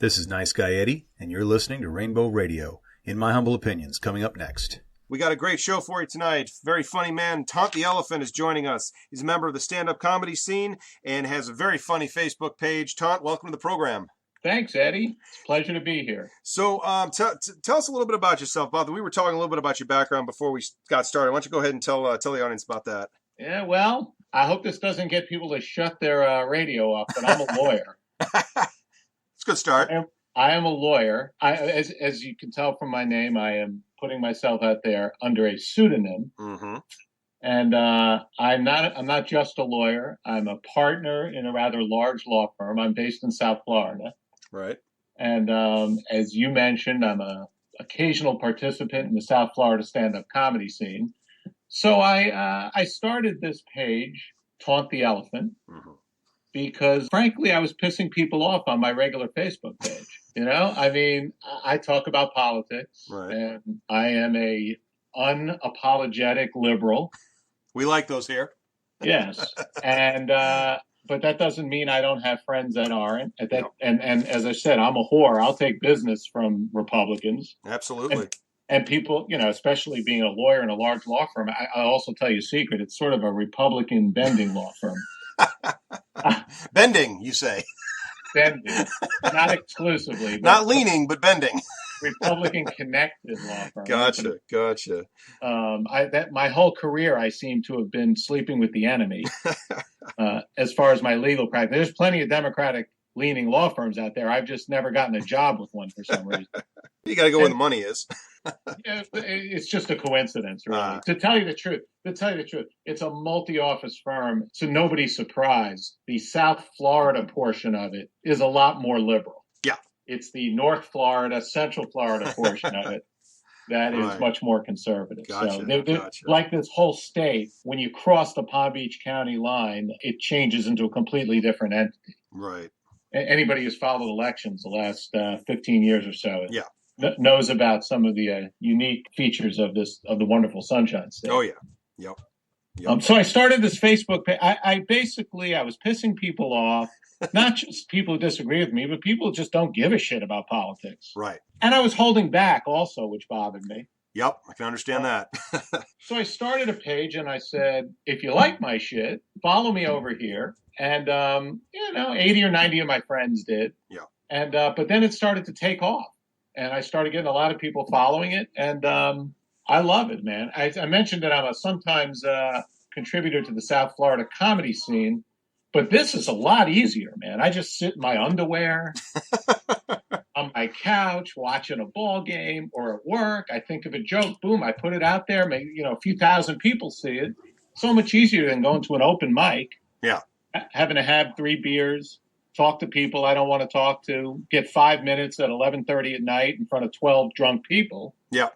This is Nice Guy Eddie, and you're listening to Rainbow Radio. In my humble opinions, coming up next. We got a great show for you tonight. Very funny man, Taunt the Elephant, is joining us. He's a member of the stand-up comedy scene and has a very funny Facebook page. Taunt, welcome to the program. Thanks, Eddie. It's a pleasure to be here. So tell us a little bit about yourself, Bob. We were talking a little bit about your background before we got started. Why don't you go ahead and tell the audience about that? Yeah, well, I hope this doesn't get people to shut their radio off, but I'm a lawyer. It's a good start. I am a lawyer. As you can tell from my name, I am putting myself out there under a pseudonym. Mm-hmm. And I'm not just a lawyer. I'm a partner in a rather large law firm. I'm based in South Florida. Right. And as you mentioned, I'm an occasional participant in the South Florida stand-up comedy scene. So I started this page, Taunt the Elephant, because frankly, I was pissing people off on my regular Facebook page. You know, I mean, I talk about politics, right, and I am a unapologetic liberal. We like those here. Yes, and but that doesn't mean I don't have friends that aren't. And as I said, I'm a whore. I'll take business from Republicans. Absolutely. And people, you know, especially being a lawyer in a large law firm, I'll also tell you a secret. It's sort of a Republican bending law firm. Bending, you say? Bending, not exclusively. Not leaning, but bending. Republican connected law firm. Gotcha. My whole career, I seem to have been sleeping with the enemy. As far as my legal practice, there's plenty of Democratic leaning law firms out there. I've just never gotten a job with one for some reason. You got to go where the money is. Yeah, it's just a coincidence, really. To tell you the truth, it's a multi-office firm, so nobody's surprised. The South Florida portion of it is a lot more liberal. Yeah. It's the North Florida, Central Florida portion of it that is much more conservative. Gotcha, so like this whole state, when you cross the Palm Beach County line, it changes into a completely different entity. Right. Anybody who's followed elections the last 15 years or so knows about some of the unique features of the wonderful Sunshine State. Oh, yeah. Yep. So I started this Facebook page. I was pissing people off, not just people who disagree with me, but people who just don't give a shit about politics. Right. And I was holding back also, which bothered me. Yep, I can understand that. So I started a page and I said, if you like my shit, follow me over here. And, 80 or 90 of my friends did. Yeah. And, but then it started to take off. And I started getting a lot of people following it. And I love it, man. I mentioned that I'm a sometimes contributor to the South Florida comedy scene. But this is a lot easier, man. I just sit in my underwear on my couch watching a ball game or at work. I think of a joke. Boom, I put it out there. Maybe, a few thousand people see it. So much easier than going to an open mic. Yeah. Having to have 3 beers, talk to people I don't want to talk to, get 5 minutes at 11:30 at night in front of 12 drunk people. Yeah.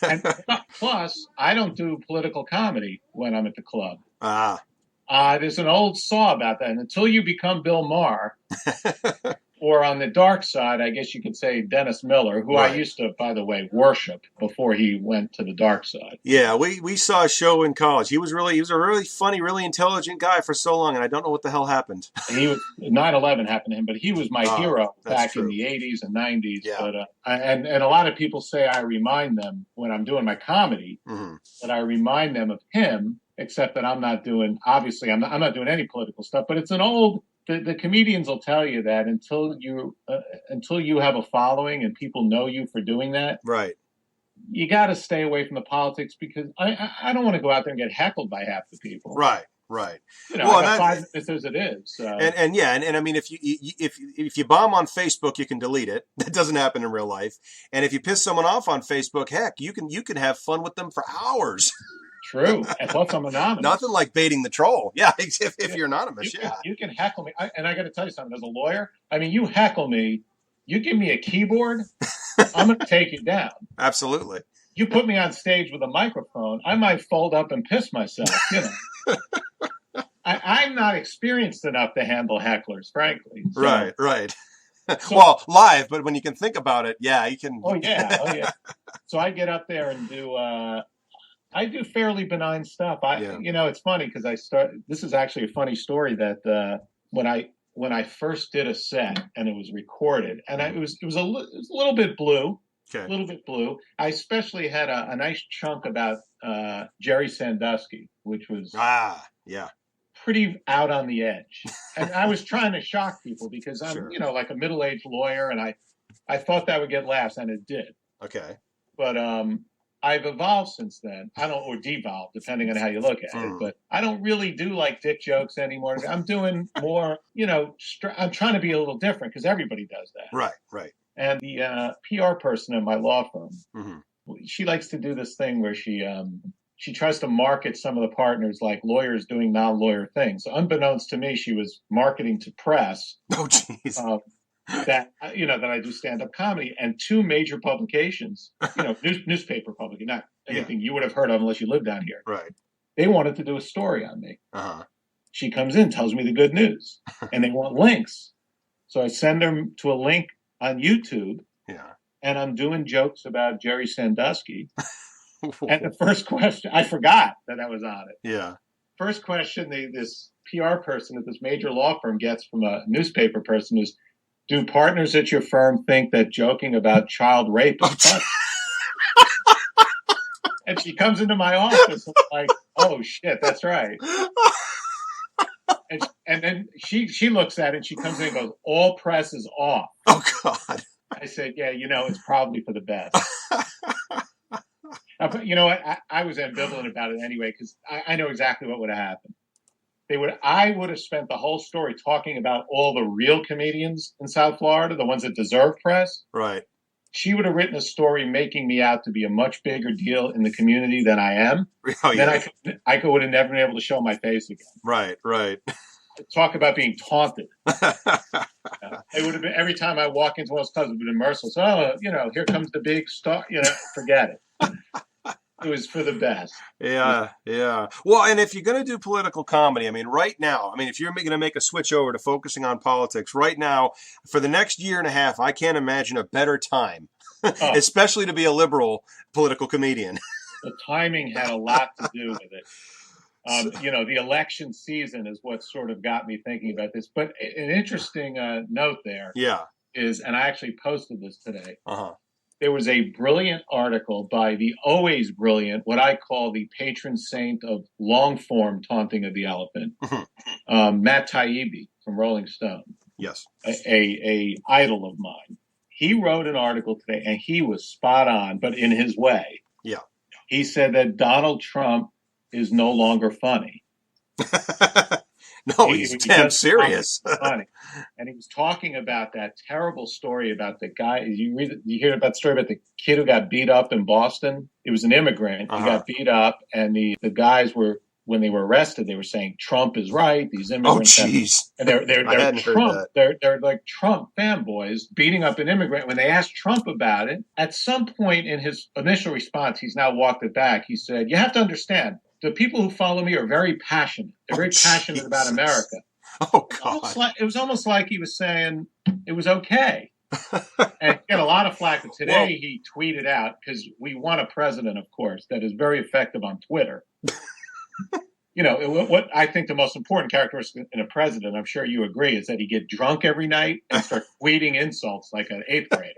And plus, I don't do political comedy when I'm at the club. There's an old saw about that. And until you become Bill Maher, or on the dark side, I guess you could say Dennis Miller, who I used to, by the way, worship before he went to the dark side. Yeah, we saw a show in college. He was a really funny, really intelligent guy for so long, and I don't know what the hell happened. 9/11 happened to him, but he was my hero back in the 80s and 90s. Yeah. But and a lot of people say I remind them when I'm doing my comedy that I remind them of him, except that I'm not doing doing any political stuff. But it's an old. The comedians will tell you that until you have a following and people know you for doing that, right? You got to stay away from the politics because I don't want to go out there and get heckled by half the people. Right. I got 5 minutes as it is. So. And I mean, if you bomb on Facebook, you can delete it. That doesn't happen in real life. And if you piss someone off on Facebook, heck, you can have fun with them for hours. True. And plus, I'm anonymous. Nothing like baiting the troll. Yeah, if you're anonymous, you can heckle me. And I got to tell you something. As a lawyer, I mean, you heckle me, you give me a keyboard, I'm going to take you down. Absolutely. You put me on stage with a microphone, I might fold up and piss myself. I'm not experienced enough to handle hecklers, frankly. So, right. So, well, live, but when you can think about it, yeah, you can. Oh yeah. So I get up there and do. I do fairly benign stuff. It's funny because this is actually a funny story that when when I first did a set and it was recorded, and it was a little bit blue. Okay. A little bit blue. I especially had a nice chunk about Jerry Sandusky, which was yeah, pretty out on the edge. And I was trying to shock people because I'm, Sure. like a middle-aged lawyer, and I thought that would get laughs, and it did. Okay. But I've evolved since then. or devolved, depending on how you look at it. But I don't really do like dick jokes anymore. I'm doing more, I'm trying to be a little different because everybody does that. Right. And the PR person in my law firm, she likes to do this thing where she tries to market some of the partners like lawyers doing non-lawyer things. So unbeknownst to me, she was marketing to press. Oh, jeez. That I do stand-up comedy, and two major publications, newspaper publication, not anything you would have heard of unless you lived down here. Right. They wanted to do a story on me. Uh-huh. She comes in, tells me the good news, and they want links. So I send them to a link on YouTube. Yeah. And I'm doing jokes about Jerry Sandusky. And the first question, I forgot that was on it. Yeah. First question this PR person at this major law firm gets from a newspaper person is, do partners at your firm think that joking about child rape is funny? And she comes into my office and I'm like, oh shit, that's right. And then she looks at it and she comes in and goes, all press is off. Oh God. I said, yeah, it's probably for the best. But you know what? I was ambivalent about it anyway because I know exactly what would have happened. I would have spent the whole story talking about all the real comedians in South Florida, the ones that deserve press. Right. She would have written a story making me out to be a much bigger deal in the community than I am. Oh, yeah. Then I would have never been able to show my face again. Right. Talk about being taunted. It would have been every time I walk into one of those clubs, it would have been merciless. Oh, here comes the big star. Forget it. It was for the best. Yeah. Well, and if you're going to do political comedy, right now, if you're going to make a switch over to focusing on politics right now, for the next year and a half, I can't imagine a better time, especially to be a liberal political comedian. The timing had a lot to do with it. The election season is what sort of got me thinking about this. But an interesting note there is, and I actually posted this today, there was a brilliant article by the always brilliant, what I call the patron saint of long-form taunting of the elephant, Matt Taibbi from Rolling Stone. Yes. A idol of mine. He wrote an article today, and he was spot on, but in his way. Yeah. He said that Donald Trump is no longer funny. No, he's damn serious. Funny. And he was talking about that terrible story about the guy. You hear about the story about the kid who got beat up in Boston? It was an immigrant. He got beat up, and the guys were, when they were arrested, they were saying Trump is right. These immigrants. Oh, jeez. And they're Trump. They're like Trump fanboys beating up an immigrant. When they asked Trump about it, at some point in his initial response, he's now walked it back. He said, "You have to understand, the people who follow me are very passionate. They're very passionate about America." Oh, God. It was almost like he was saying it was okay. And he got a lot of flack. But today he tweeted out, because we want a president, of course, that is very effective on Twitter. What I think the most important characteristic in a president, I'm sure you agree, is that he get drunk every night and start tweeting insults like an 8th grader.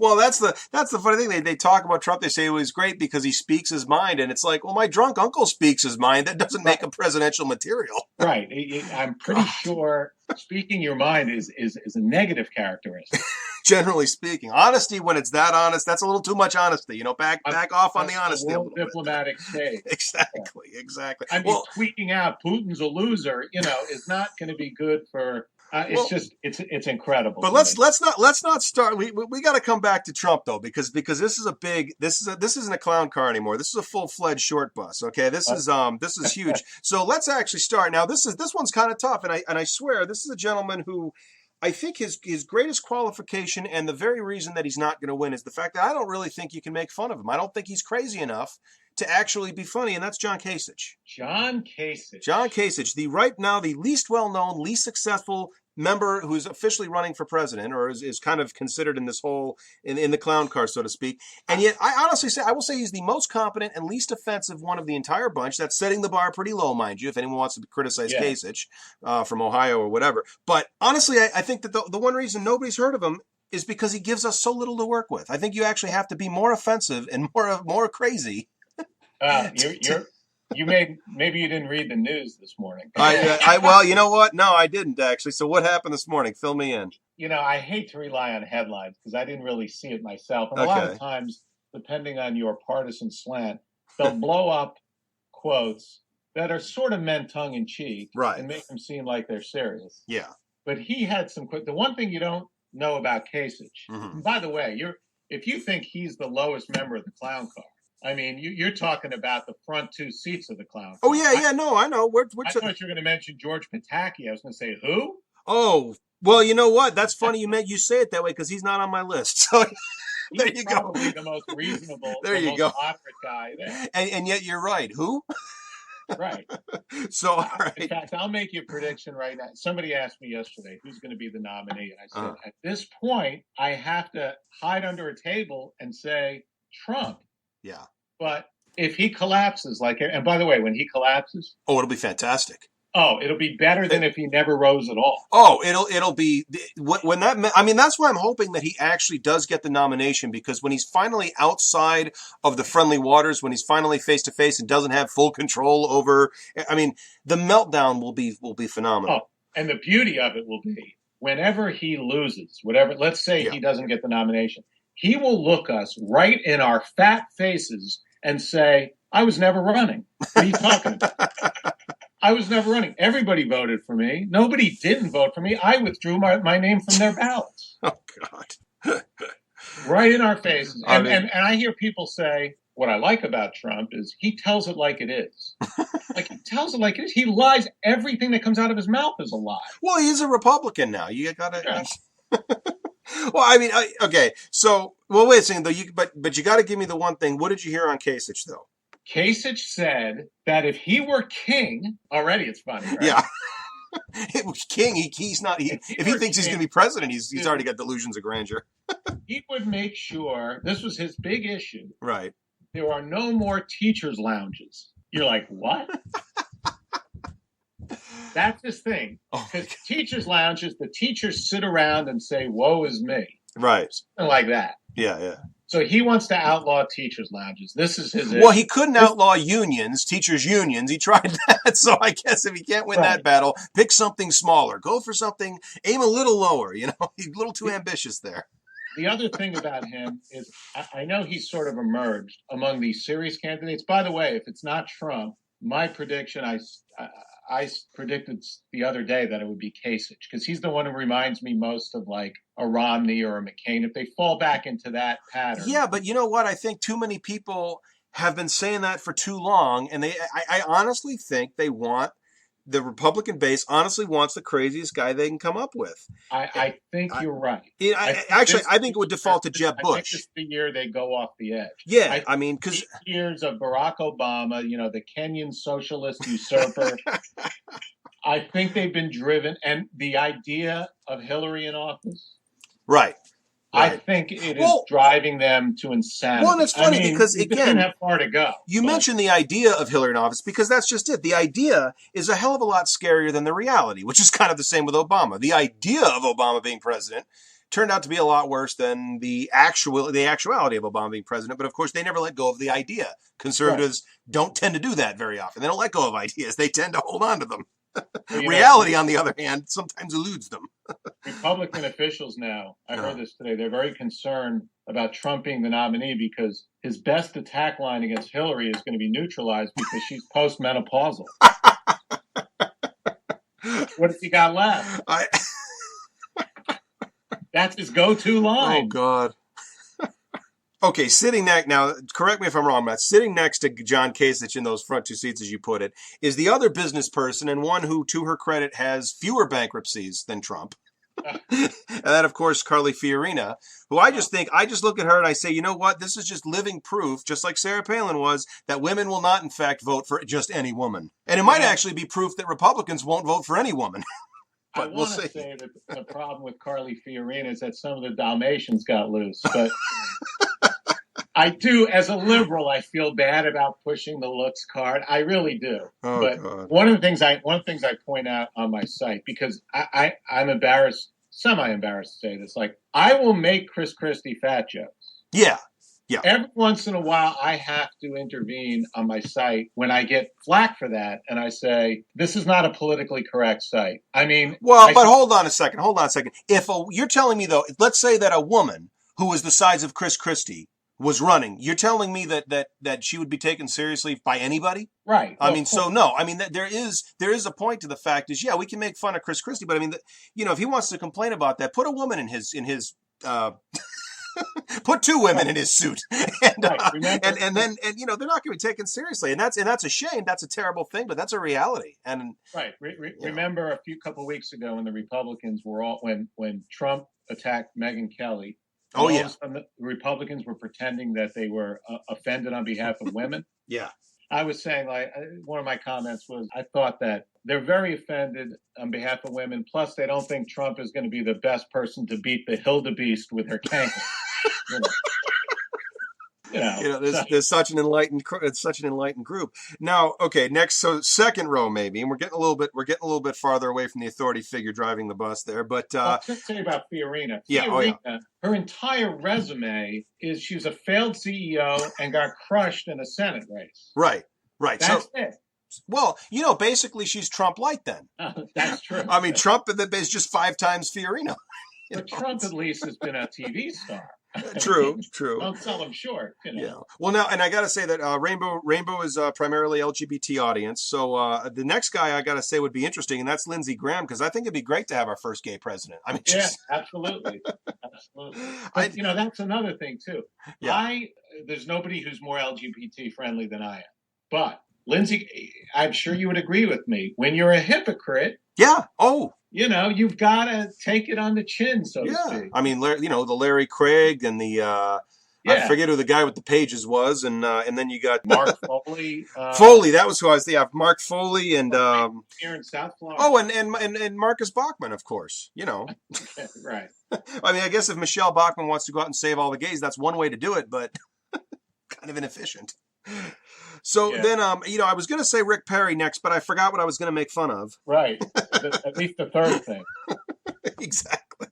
Well, that's the funny thing. They talk about Trump. They say, well, he's great because he speaks his mind. And it's like, well, my drunk uncle speaks his mind. That doesn't make him presidential material. Right. I'm pretty sure speaking your mind is a negative characteristic. Generally speaking. Honesty, when it's that honest, that's a little too much honesty. Back off on the honesty a little bit. Diplomatic stage. Exactly. Tweeting out Putin's a loser, is not going to be good for... it's incredible. But let's not start. We got to come back to Trump though, because this isn't a clown car anymore. This is a full-fledged short bus. Okay, this is huge. So let's actually start now. This one's kind of tough, and I swear this is a gentleman who I think his greatest qualification and the very reason that he's not going to win is the fact that I don't really think you can make fun of him. I don't think he's crazy enough to actually be funny, and that's John Kasich. John Kasich. John Kasich, right now the least well-known, least successful member who's officially running for president, or is kind of considered in this whole, in the clown car, so to speak. And yet, I will say he's the most competent and least offensive one of the entire bunch. That's setting the bar pretty low, mind you, if anyone wants to criticize Kasich from Ohio or whatever. But honestly, I think that the one reason nobody's heard of him is because he gives us so little to work with. I think you actually have to be more offensive and more crazy. Maybe you didn't read the news this morning. Well, you know what? No, I didn't actually. So what happened this morning? Fill me in. I hate to rely on headlines because I didn't really see it myself. And a lot of times, depending on your partisan slant, they'll blow up quotes that are sort of meant tongue in cheek, right, and make them seem like they're serious. Yeah. But he had some. The one thing you don't know about Kasich, and by the way, if you think he's the lowest member of the clown car, I mean, you're talking about the front two seats of the clown car. Oh yeah, no, I know. I thought you were going to mention George Pataki. I was going to say who? Oh, well, you know what? That's funny you say it that way because he's not on my list. So there you go. Probably the most reasonable, most moderate guy there. And yet you're right. Who? Right. So, all right. In fact, I'll make you a prediction right now. Somebody asked me yesterday who's going to be the nominee, and I said, at this point, I have to hide under a table and say Trump. Yeah. But if he collapses, and by the way, when he collapses, it'll be fantastic. Oh, it'll be better than if he never rose at all. Oh, it'll be when that. I mean, that's why I'm hoping that he actually does get the nomination, because when he's finally outside of the friendly waters, when he's finally face to face and doesn't have full control over, I mean, the meltdown will be phenomenal. Oh, and the beauty of it will be whenever he loses, whatever. Let's say he doesn't get the nomination, he will look us right in our fat faces and say, "I was never running. What are you talking about?" I was never running. Everybody voted for me. Nobody didn't vote for me. I withdrew my name from their ballots. Oh, God. Right in our faces. And I hear people say, what I like about Trump is he tells it like it is. Like, he tells it like it is. He lies. Everything that comes out of his mouth is a lie. Well, he's a Republican now. You got to... Yeah. Well, I mean, okay. So, wait a second, though. But you got to give me the one thing. What did you hear on Kasich, though? Kasich said that if he were king, already it's funny, right? Yeah. It was king. He's not. If he thinks he's going to be president, he's already got delusions of grandeur. He would make sure, this was his big issue. Right. There are no more teachers' lounges. You're like, what? That's his thing. Because teachers' lounges, the teachers sit around and say, woe is me. Right. Something like that. Yeah. So he wants to outlaw teachers' lounges. This is his issue. Well, he couldn't outlaw unions, teachers' unions. He tried that. So I guess if he can't win that battle, pick something smaller. Go for something, aim a little lower. He's a little too ambitious there. The other thing about him is I know he's sort of emerged among these serious candidates. By the way, if it's not Trump, my prediction, I predicted the other day that it would be Kasich, because he's the one who reminds me most of like a Romney or a McCain, if they fall back into that pattern. Yeah, but you know what? I think too many people have been saying that for too long, and I honestly think the Republican base honestly wants the craziest guy they can come up with. I think you're right. I think it would default to Jeb Bush. I think this is the year they go off the edge. Yeah, I mean, because years of Barack Obama, the Kenyan socialist usurper. I think they've been driven, and the idea of Hillary in office. Right. I think it is driving them to insanity. Well, and it's funny because, again, it didn't have far to go. You mentioned the idea of Hillary in office because that's just it. The idea is a hell of a lot scarier than the reality, which is kind of the same with Obama. The idea of Obama being president turned out to be a lot worse than the actuality of Obama being president. But, of course, they never let go of the idea. Conservatives don't tend to do that very often. They don't let go of ideas. They tend to hold on to them. Reality, on the other hand, sometimes eludes them. Republican officials now, I heard this today, they're very concerned about Trump being the nominee because his best attack line against Hillary is going to be neutralized because she's postmenopausal. What has he got left? That's his go-to line. Oh, God. Okay, sitting next, now, correct me if I'm wrong, Matt, sitting next to John Kasich in those front two seats, as you put it, is the other business person and one who, to her credit, has fewer bankruptcies than Trump. And then, of course, Carly Fiorina, who I just look at her and I say, you know what? This is just living proof, just like Sarah Palin was, that women will not, in fact, vote for just any woman. And it might actually be proof that Republicans won't vote for any woman. But we'll see. I want to say that the problem with Carly Fiorina is that some of the Dalmatians got loose. But I do, as a liberal, I feel bad about pushing the looks card. I really do. Oh, but God. one of the things I point out on my site, because I'm embarrassed, semi-embarrassed to say this, like, I will make Chris Christie fat jokes. Yeah. Every once in a while, I have to intervene on my site when I get flack for that, and I say, this is not a politically correct site. I mean... Well, but hold on a second. If you're telling me, though, let's say that a woman who was the size of Chris Christie was running, you're telling me that she would be taken seriously by anybody? Right. I mean, so no. I mean, there is a point to the fact is, yeah, we can make fun of Chris Christie, but I mean, if he wants to complain about that, put a woman in his put two women in his suit, and then they're not going to be taken seriously, and that's a shame. That's a terrible thing, but that's a reality. And right, remember a few weeks ago when the Republicans were when Trump attacked Megyn Kelly. Oh yeah, the Republicans were pretending that they were offended on behalf of women. Yeah. I was saying, like, one of my comments was, I thought that they're very offended on behalf of women. Plus, they don't think Trump is going to be the best person to beat the Hildebeest with her canker. There's such an enlightened group. Now, okay, next, so second row maybe, and we're getting a little bit farther away from the authority figure driving the bus there. But let's say about Fiorina. Her entire resume is she was a failed CEO and got crushed in a Senate race. Right. That's it. Well, basically she's Trump light then. That's true. I mean, Trump is just 5 times Fiorina. But Trump at least has been a TV star. True. Don't sell him short. Yeah. Well, now, and I got to say that Rainbow is primarily LGBT audience. So the next guy I got to say would be interesting, and that's Lindsey Graham, because I think it'd be great to have our first gay president. I mean, absolutely. But that's another thing too. Yeah. There's nobody who's more LGBT friendly than I am. But Lindsey, I'm sure you would agree with me. When you're a hypocrite, yeah. Oh. You've got to take it on the chin, so to speak. I mean, the Larry Craig and the I forget who the guy with the pages was, and then you got Mark Foley. Foley, that was who I was thinking of. Mark Foley and here in South Florida. Oh, and Marcus Bachmann, of course. Right. I mean, I guess if Michelle Bachmann wants to go out and save all the gays, that's one way to do it, but kind of inefficient. So then, I was going to say Rick Perry next, but I forgot what I was going to make fun of. Right. At least the third thing. Exactly.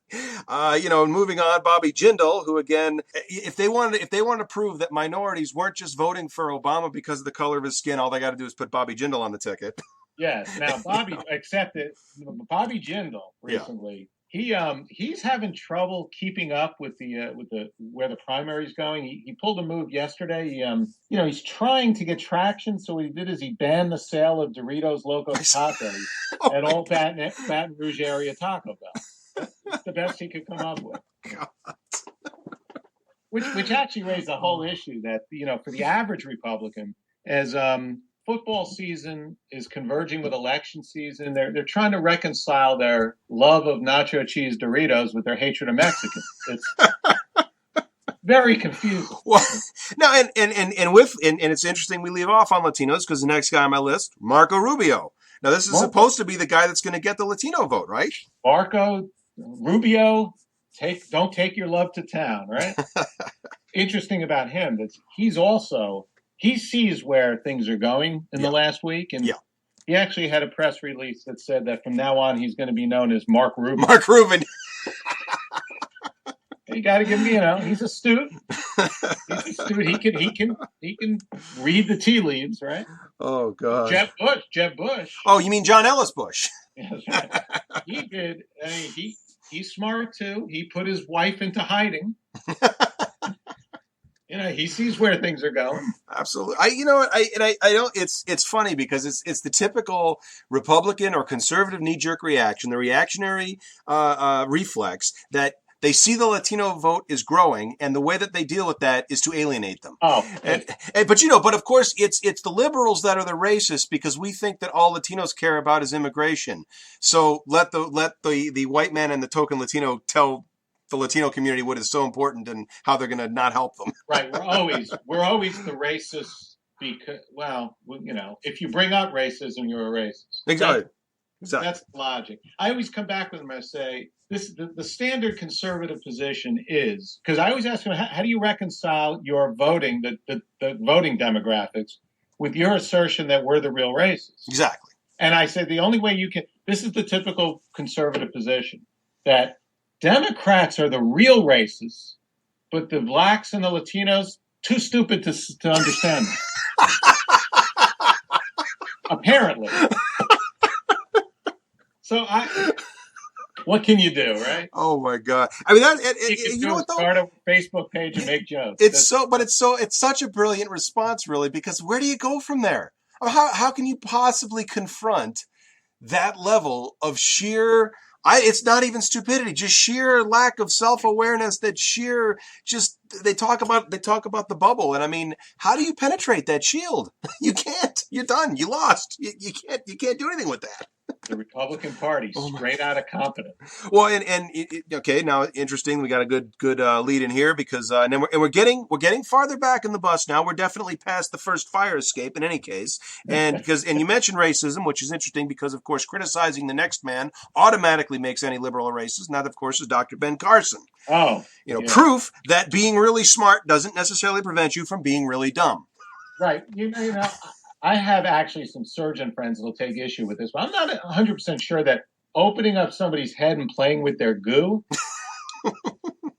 Moving on, Bobby Jindal, who again, if they wanted to prove that minorities weren't just voting for Obama because of the color of his skin, all they got to do is put Bobby Jindal on the ticket. Yes. Now, Bobby Jindal recently. He's having trouble keeping up with the where the primary is going. He pulled a move yesterday. He's trying to get traction. So what he did is he banned the sale of Doritos Locos Tacos at all Baton Rouge area Taco Bell. That's the best he could come up with. God. Which actually raised the whole issue that for the average Republican, as football season is converging with election season, they're trying to reconcile their love of nacho cheese Doritos with their hatred of Mexicans. It's very confusing. Well, no, and it's interesting we leave off on Latinos because the next guy on my list, Marco Rubio. Now this is supposed to be the guy that's going to get the Latino vote, right? Marco Rubio, don't take your love to town, right? Interesting about him that he sees where things are going in the last week, and he actually had a press release that said that from now on he's going to be known as Mark Rubin. Mark Rubin. You got to give him, he's astute. He's astute. He can read the tea leaves, right? Oh God. Jeb Bush. Oh, you mean John Ellis Bush? Yes, right. He did. I mean, he's smart too. He put his wife into hiding. He sees where things are going. Absolutely. I don't. It's funny because it's the typical Republican or conservative knee-jerk reaction, the reactionary reflex that They see the Latino vote is growing, and the way that they deal with that is to alienate them. Oh, but of course, it's the liberals that are the racists because we think that all Latinos care about is immigration. So let the white man and the token Latino tell the Latino community what is so important and how they're going to not help them. Right. We're always the racists because, well, if you bring up racism, you're a racist. Exactly. That's the logic. I always come back with them and say, the standard conservative position is, because I always ask them, how do you reconcile your voting, the voting demographics, with your assertion that we're the real racists? Exactly. And I say the only way you can, this is the typical conservative position, that Democrats are the real racists, but the blacks and the Latinos, too stupid to understand them. Apparently. So what can you do, right? Oh my God! I mean, you know what? Though? Start a Facebook page and make jokes. It's such a brilliant response, really, because where do you go from there? How can you possibly confront that level of sheer? It's not even stupidity, just sheer lack of self-awareness. They talk about the bubble, and I mean, how do you penetrate that shield? You can't. You're done. You lost. You can't do anything with that. The Republican Party, straight out of competence. Well, okay, now interesting. We got a good lead in here because we're getting farther back in the bus now. We're definitely past the first fire escape in any case, and you mentioned racism, which is interesting because of course criticizing the next man automatically makes any liberal a racist. And that of course is Dr. Ben Carson. Oh, proof that being really smart doesn't necessarily prevent you from being really dumb. Right. I have actually some surgeon friends that will take issue with this, but I'm not 100% sure that opening up somebody's head and playing with their goo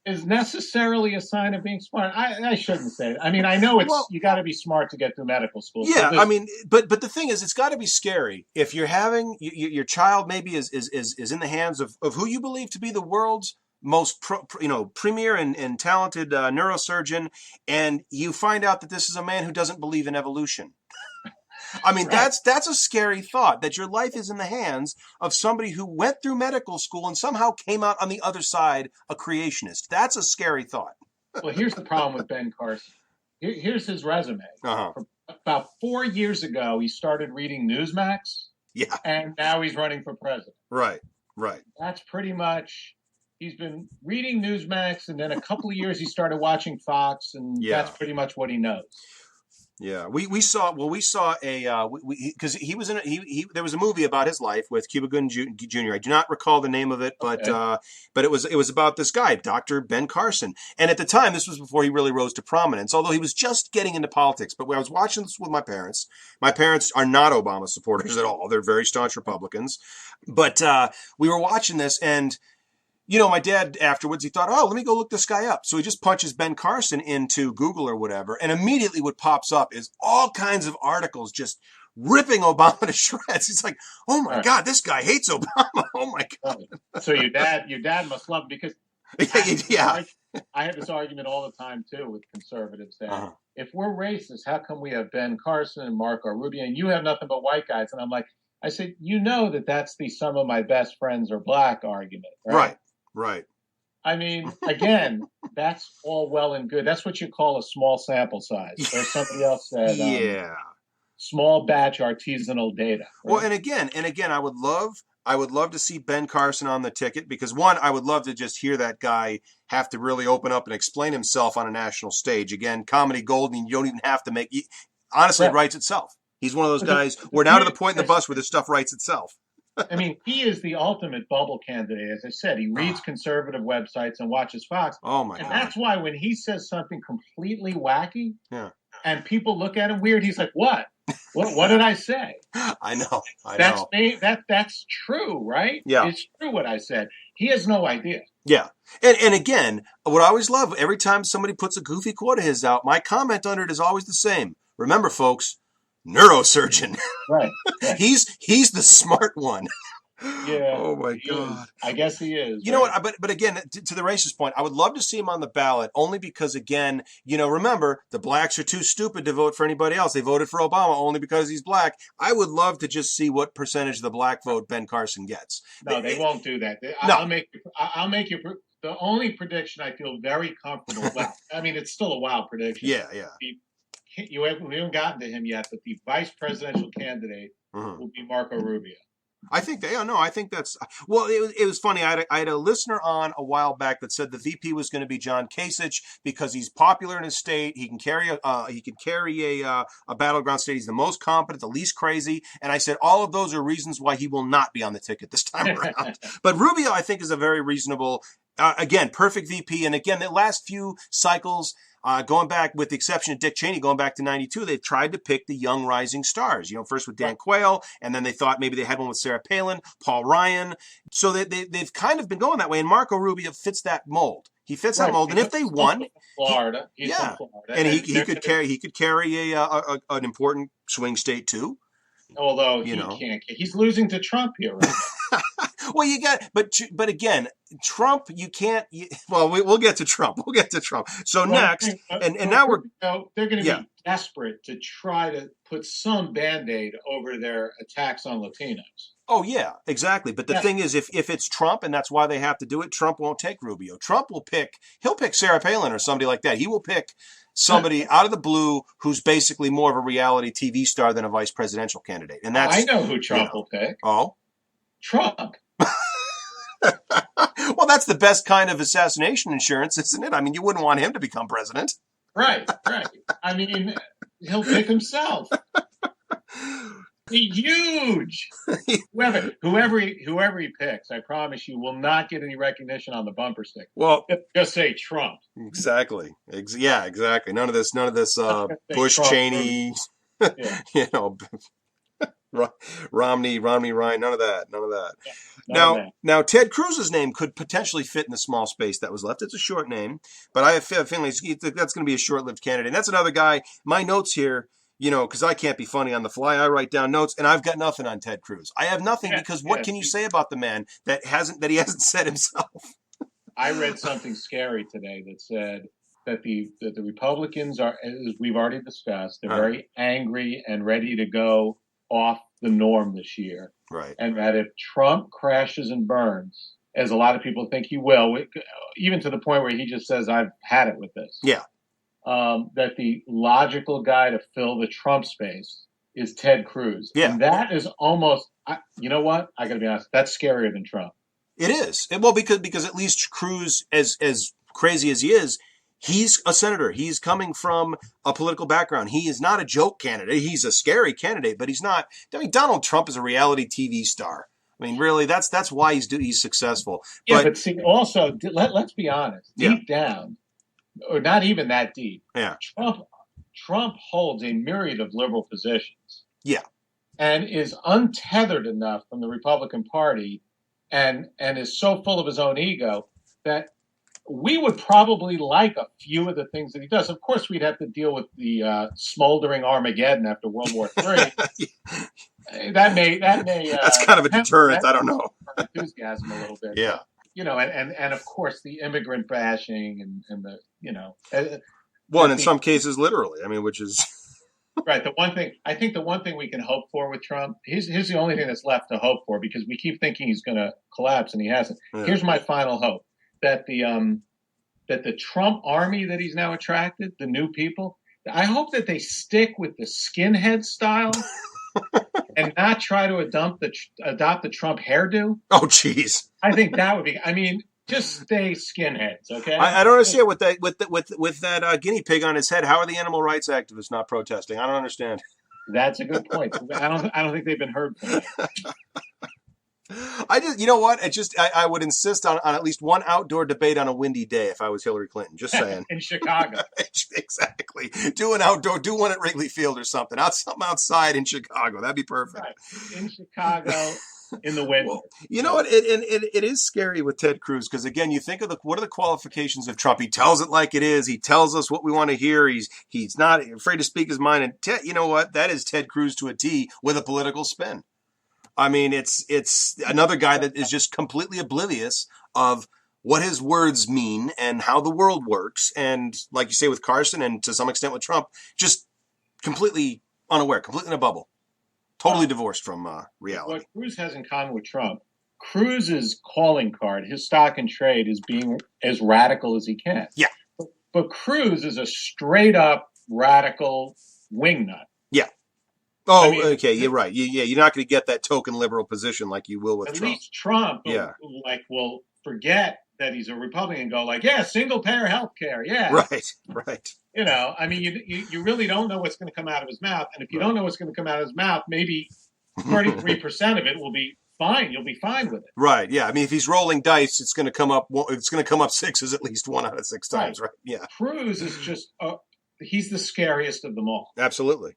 is necessarily a sign of being smart. I shouldn't say it. I mean, I know you got to be smart to get through medical school. Yeah, I mean, but the thing is, it's got to be scary if you're having your child maybe is in the hands of who you believe to be the world's most premier and talented neurosurgeon, and you find out that this is a man who doesn't believe in evolution. I mean, right. That's a scary thought, that your life is in the hands of somebody who went through medical school and somehow came out on the other side a creationist. That's a scary thought. Well, here's the problem with Ben Carson. Here's his resume. Uh-huh. About 4 years ago, he started reading Newsmax. Yeah. And now he's running for president. Right. That's pretty much, he's been reading Newsmax, and then a couple of years he started watching Fox, and that's pretty much what he knows. Yeah, we saw a because he was in there was a movie about his life with Cuba Gooding Jr. I do not recall the name of it, but it was about this guy, Dr. Ben Carson. And at the time, this was before he really rose to prominence, although he was just getting into politics. But when I was watching this with my parents are not Obama supporters at all. They're very staunch Republicans. But we were watching this, and my dad afterwards, he thought, let me go look this guy up. So he just punches Ben Carson into Google or whatever. And immediately what pops up is all kinds of articles just ripping Obama to shreds. He's like, oh my God, this guy hates Obama. Oh my God. So your dad must love him because I have this argument all the time too with conservatives that if we're racist, how come we have Ben Carson and Marco Rubio and you have nothing but white guys? And I'm like, I said, that's the some of my best friends are black argument, right? Right. I mean, again, that's all well and good. That's what you call a small sample size. Or somebody else said, small batch artisanal data. Right? Well, and again, I would love to see Ben Carson on the ticket because one, I would love to just hear that guy have to really open up and explain himself on a national stage. Again, comedy gold, and you don't even have to make. Honestly, it writes itself. He's one of those guys. We're now to the point in the bus where this stuff writes itself. I mean, he is the ultimate bubble candidate. As I said, he reads conservative websites and watches Fox. Oh, my God. And that's why when he says something completely wacky and people look at him weird, he's like, what? What did I say? I know. That's true, right? Yeah. It's true what I said. He has no idea. Yeah. And again, what I always love, every time somebody puts a goofy quote of his out, my comment under it is always the same. Remember, folks, neurosurgeon. Right. He's the smart one. Yeah. Oh my God. I guess he is. You know what? But again, to the racist point, I would love to see him on the ballot only because, again, remember, the blacks are too stupid to vote for anybody else. They voted for Obama only because he's black. I would love to just see what percentage of the black vote Ben Carson gets. No, they won't do that. No. I'll make you the only prediction I feel very comfortable. Well, I mean, it's still a wild prediction. Yeah. We haven't gotten to him yet, but the vice presidential candidate will be Marco Rubio. I think I think that's, well, it was funny. I had a listener on a while back that said the VP was going to be John Kasich because he's popular in his state. He can carry a battleground state. He's the most competent, the least crazy. And I said, all of those are reasons why he will not be on the ticket this time around. But Rubio, I think, is a very reasonable, again, perfect VP. And again, the last few cycles, going back, with the exception of Dick Cheney, going back to 92, they've tried to pick the young rising stars. First with Dan Quayle, and then they thought maybe they had one with Sarah Palin, Paul Ryan. So they've kind of been going that way. And Marco Rubio fits that mold. He fits that mold. And if they won, Florida, and he could carry an important swing state too. Although he can't, he's losing to Trump here right now. Well, but again, Trump, you can't. We'll get to Trump. So next, and now they're going to be desperate to try to put some Band-Aid over their attacks on Latinos. Oh yeah, exactly. But the thing is, if it's Trump, and that's why they have to do it, Trump won't take Rubio. Trump he'll pick Sarah Palin or somebody like that. He will pick somebody out of the blue who's basically more of a reality TV star than a vice presidential candidate. And I know who Trump will pick. Oh, Trump. Well, that's the best kind of assassination insurance, isn't it? I mean, you wouldn't want him to become president. Right. I mean, he'll pick himself. He's huge. Whoever he picks, I promise you, will not get any recognition on the bumper sticker. Well, just say Trump. Exactly. Exactly. None of this. Bush, Trump, Cheney. Romney, Ryan, none of that. Yeah, now, Ted Cruz's name could potentially fit in the small space that was left. It's a short name, but I have a feeling that's going to be a short-lived candidate. And that's another guy. My notes here, because I can't be funny on the fly, I write down notes, and I've got nothing on Ted Cruz. I have nothing because what can you say about the man that he hasn't said himself? I read something scary today that said that the Republicans are, as we've already discussed, they're very angry and ready to go off the norm this year. Right. And that if Trump crashes and burns, as a lot of people think he will, even to the point where he just says, I've had it with this. Yeah. That the logical guy to fill the Trump space is Ted Cruz. Yeah. And that is almost, you know what? I got to be honest, that's scarier than Trump. It is. Well, because at least Cruz, as crazy as he is, he's a senator. He's coming from a political background. He is not a joke candidate. He's a scary candidate, but he's not. I mean, Donald Trump is a reality TV star. I mean, really, that's why he's successful. Yeah, but see, also, let's be honest. Deep down, or not even that deep. Yeah. Trump holds a myriad of liberal positions. Yeah. And is untethered enough from the Republican Party, and is so full of his own ego that we would probably like a few of the things that he does. Of course, we'd have to deal with the smoldering Armageddon after World War III. That may. That's kind of a deterrent. I don't know. Enthusiasm a little bit. Yeah. And of course the immigrant bashing and the Well, and in some cases, literally. I mean, which is right. The one thing we can hope for with Trump. Here's the only thing that's left to hope for, because we keep thinking he's going to collapse and he hasn't. Yeah. Here's my final hope. That the Trump army that he's now attracted, the new people, I hope that they stick with the skinhead style and not try to adopt the Trump hairdo. Oh, geez. I think that would be. I mean, just stay skinheads, okay? I don't understand with that guinea pig on his head. How are the animal rights activists not protesting? I don't understand. That's a good point. I don't think they've been heard from that. You know what? I would insist on at least one outdoor debate on a windy day if I was Hillary Clinton. Just saying. In Chicago. Exactly. Do one at Wrigley Field or something. Something outside in Chicago. That'd be perfect. Right. In Chicago, in the winter. Well, you know what? It is scary with Ted Cruz because, again, you think of what are the qualifications of Trump? He tells it like it is. He tells us what we want to hear. He's not afraid to speak his mind. And Ted, you know what? That is Ted Cruz to a T with a political spin. I mean, it's another guy that is just completely oblivious of what his words mean and how the world works. And like you say with Carson and to some extent with Trump, just completely unaware, completely in a bubble, totally divorced from reality. What Cruz has in common with Trump Cruz's calling card, his stock and trade, is being as radical as he can. Yeah. But Cruz is a straight up radical wingnut. Yeah. Oh, I mean, okay. You're right. You're not going to get that token liberal position like you will with at Trump. least Trump, Yeah. will forget that he's a Republican and go like, yeah, single payer health care. Yeah. Right. You know, I mean, you really don't know what's going to come out of his mouth. And if you don't know what's going to come out of his mouth, maybe 33% of it will be fine. You'll be fine with it. Right. Yeah. I mean, if he's rolling dice, it's going to come up. It's going to come up sixes at least 1 out of 6 times. Right. Yeah. Cruz is just he's the scariest of them all. Absolutely.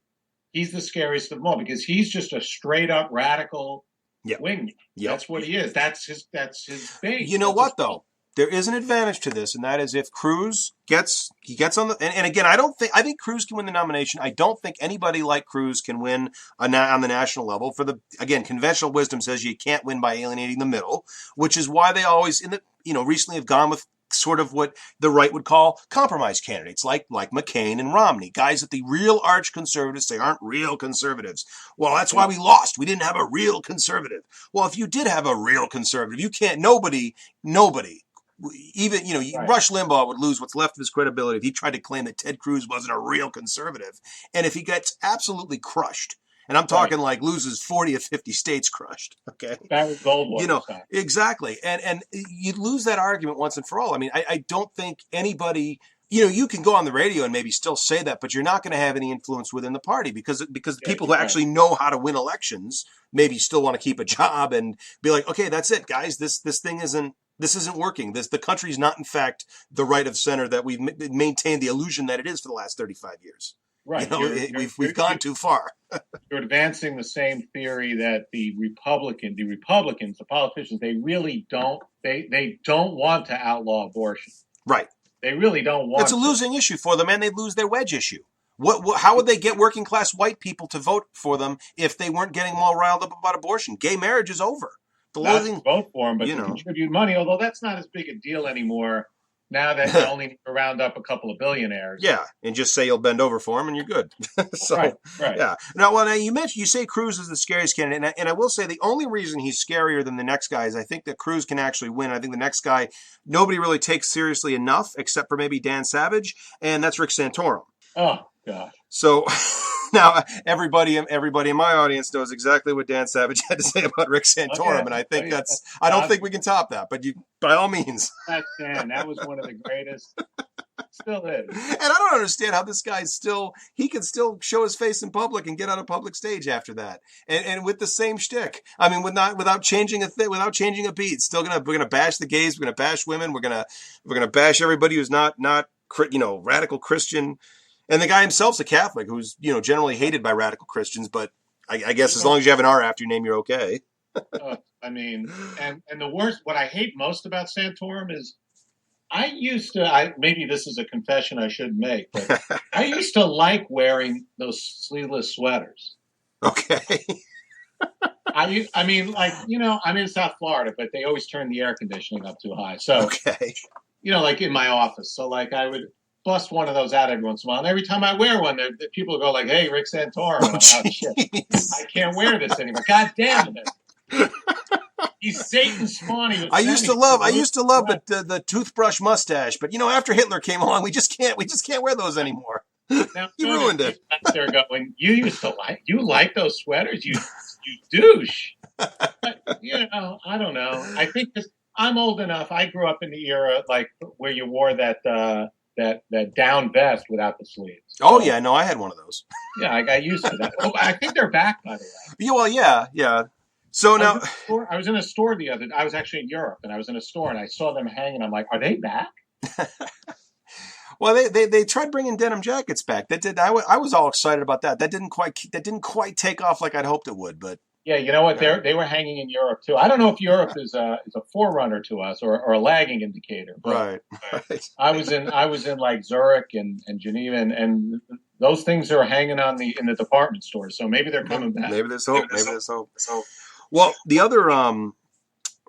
He's the scariest of them all because he's just a straight up radical wing. Yep. That's what he is. That's his base. You know what though? There is an advantage to this, and that is if Cruz gets on the and again, I think Cruz can win the nomination. I don't think anybody like Cruz can win on the national level. For the again, conventional wisdom says you can't win by alienating the middle, which is why they always recently have gone with sort of what the right would call compromise candidates, like McCain and Romney, guys that the real arch conservatives say aren't real conservatives. Well, that's why we lost. We didn't have a real conservative. Well, if you did have a real conservative, you can't. Nobody. Even, Rush Limbaugh would lose what's left of his credibility if he tried to claim that Ted Cruz wasn't a real conservative. And if he gets absolutely crushed, and I'm talking like loses 40 or 50 states crushed, okay? That was Goldwater. Exactly. And you'd lose that argument once and for all. I mean, I don't think anybody, you can go on the radio and maybe still say that, but you're not going to have any influence within the party because people who actually know how to win elections maybe still want to keep a job and be like, okay, that's it, guys. This thing isn't working. The country's not, in fact, the right of center that we've maintained the illusion that it is for the last 35 years. Right. We've gone too far. You're advancing the same theory that the Republicans, the politicians, they really don't. They don't want to outlaw abortion. Right. They really don't want. It's a losing issue for them, and they'd lose their wedge issue. How would they get working class white people to vote for them if they weren't getting them all riled up about abortion? Gay marriage is over. Not to vote for them, but to contribute money, although that's not as big a deal anymore now that you only need to round up a couple of billionaires. Yeah, and just say you'll bend over for them and you're good. Right. Yeah. Now, you say Cruz is the scariest candidate, and I will say the only reason he's scarier than the next guy is I think that Cruz can actually win. I think the next guy, nobody really takes seriously enough, except for maybe Dan Savage, and that's Rick Santorum. Oh, God. So... Now, everybody in my audience knows exactly what Dan Savage had to say about Rick Santorum, and I think I don't think we can top that, but by all means. That's Dan. That was one of the greatest. Still is. And I don't understand how this guy he can still show his face in public and get on a public stage after that, and with the same shtick. I mean, without changing a beat. Still we're gonna bash the gays, we're gonna bash women, we're gonna bash everybody who's not radical Christian. And the guy himself's a Catholic who's, generally hated by radical Christians, but I guess as long as you have an R after your name, you're okay. I mean, and the worst, what I hate most about Santorum is maybe this is a confession I shouldn't make, but I used to like wearing those sleeveless sweaters. Okay. I mean, I'm in South Florida, but they always turn the air conditioning up too high. So, okay. Like in my office. So I would bust one of those out every once in a while. And every time I wear one, the people go like, "Hey, Rick Santorum." Oh, shit. I can't wear this anymore. God damn it. He's Satan's spawn. I used to love the toothbrush mustache, but after Hitler came along, we just can't wear those anymore. Now, you ruined it. They're going, you like those sweaters, you douche. But, I don't know. I think I'm old enough. I grew up in the era where you wore that down vest without the sleeves. Oh yeah, no, I had one of those. Yeah, I got used to that. Oh, I think they're back, by the way. Yeah, well, yeah. So now, I was in a store I was actually in Europe, and I was in a store, and I saw them hanging. I'm like, are they back? Well, they tried bringing denim jackets back. That did. I was all excited about that. That didn't quite take off like I'd hoped it would. But yeah, you know what? They were hanging in Europe too. I don't know if Europe is a forerunner to us or a lagging indicator. Right. I was in like Zurich and Geneva, and those things are hanging in the department stores. So maybe they're coming back. Maybe there's hope. So, well, the other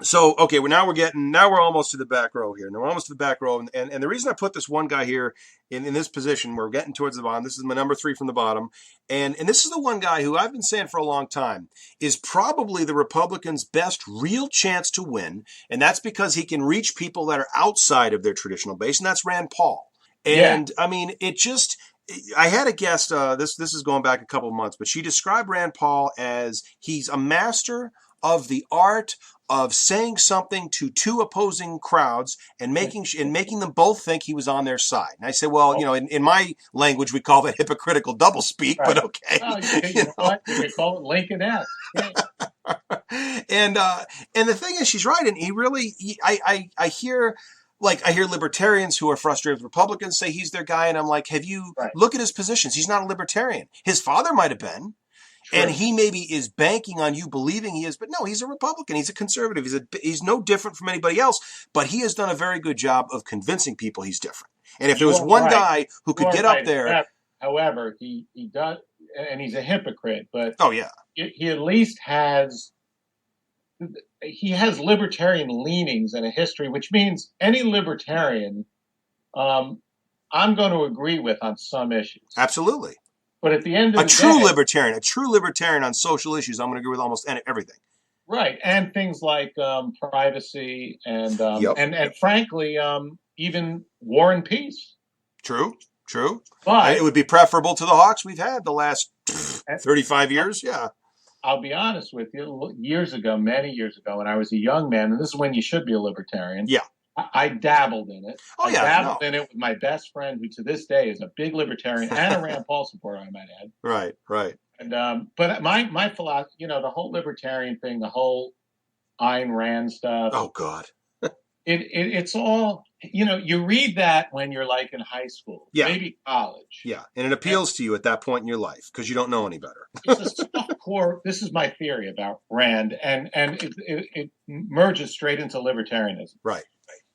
So, okay, well, now we're almost to the back row here. Now we're almost to the back row. And the reason I put this one guy here in this position, we're getting towards the bottom. This is my number 3 from the bottom. And this is the one guy who I've been saying for a long time is probably the Republicans' best real chance to win. And that's because he can reach people that are outside of their traditional base. And that's Rand Paul. And I mean, I had a guest, this is going back a couple of months, but she described Rand Paul as he's a master of the art of saying something to two opposing crowds and making them both think he was on their side. And I say, well, in my language, we call that hypocritical doublespeak, right. But okay. Oh, you know what? We call it Lincoln-esque. Yeah. And the thing is, she's right. And I hear libertarians who are frustrated with Republicans say he's their guy. And I'm like, look at his positions. He's not a libertarian. His father might have been. True. And he maybe is banking on you believing he is, but no, he's a Republican. He's a conservative. He's no different from anybody else, but he has done a very good job of convincing people he's different. And if there was one guy who could get up there. However, he does, and he's a hypocrite, but oh yeah, he at least has libertarian leanings and a history, which means any libertarian, I'm going to agree with on some issues. Absolutely. But at the end of a true libertarian on social issues, I'm going to agree with almost everything. Right, and things like privacy and frankly, even war and peace. True. But it would be preferable to the hawks we've had the last 35 years. Yeah. I'll be honest with you. Many years ago, when I was a young man, and this is when you should be a libertarian. Yeah. I dabbled in it. I dabbled in it with my best friend, who to this day is a big libertarian and a Rand Paul supporter, I might add. Right. And but my philosophy, the whole libertarian thing, the whole Ayn Rand stuff. Oh God. It's all you read that when you're like in high school, maybe college. Yeah, and it appeals to you at that point in your life because you don't know any better. It's a soft core. This is my theory about Rand, and it merges straight into libertarianism. Right.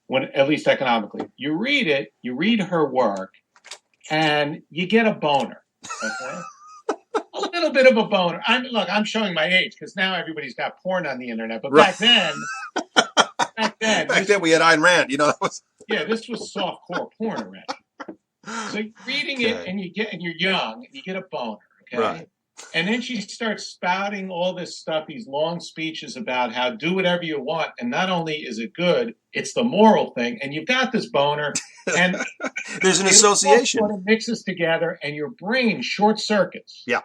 When at least economically, you read her work, and you get a boner. Okay? A little bit of a boner. I'm showing my age because now everybody's got porn on the internet. But back then we had Ayn Rand. This was softcore porn around. So you're reading it, and you're young, and you get a boner. Okay. Right. And then she starts spouting all this stuff, these long speeches about how do whatever you want. And not only is it good, it's the moral thing. And you've got this boner. And there's an association. It mixes together and your brain short circuits. Yeah.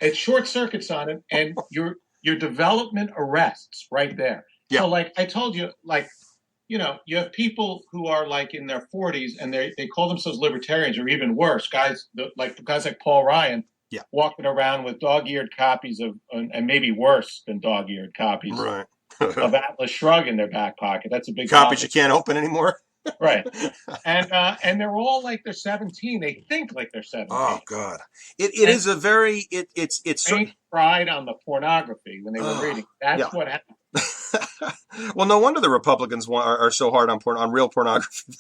It short circuits on it and your development arrests right there. Yeah. So like I told you, you have people who are like in their 40s and they call themselves libertarians or even worse, guys like Paul Ryan. Yeah. Walking around with dog-eared copies of, and maybe worse than dog-eared copies of Atlas Shrugged in their back pocket. That's a big copies you can't open anymore. Right. And they're all like they're 17. They think like they're 17. Oh God. It is a very it's pride on the pornography when they were reading. That's what happened. Well, no wonder the Republicans are so hard on real pornography.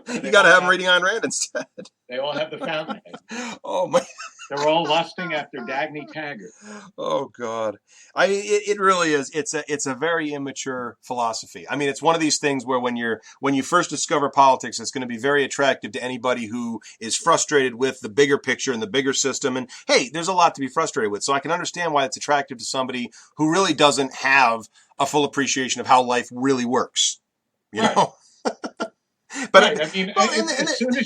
You got to have them reading Ayn Rand instead. They all have the fountain. Oh my! They're all lusting after Dagny Taggart. Oh God! It really is. It's a very immature philosophy. I mean, it's one of these things where when you first discover politics, it's going to be very attractive to anybody who is frustrated with the bigger picture and the bigger system. And hey, there's a lot to be frustrated with. So I can understand why it's attractive to somebody who really doesn't have a full appreciation of how life really works. You know. But right. I mean, as soon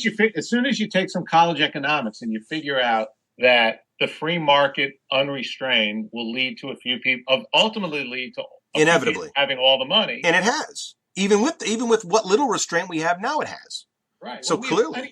as you take some college economics and you figure out that the free market, unrestrained, will lead to a few people, ultimately lead to inevitably having all the money, and it has. Even with what little restraint we have now, it has. Right. So clearly,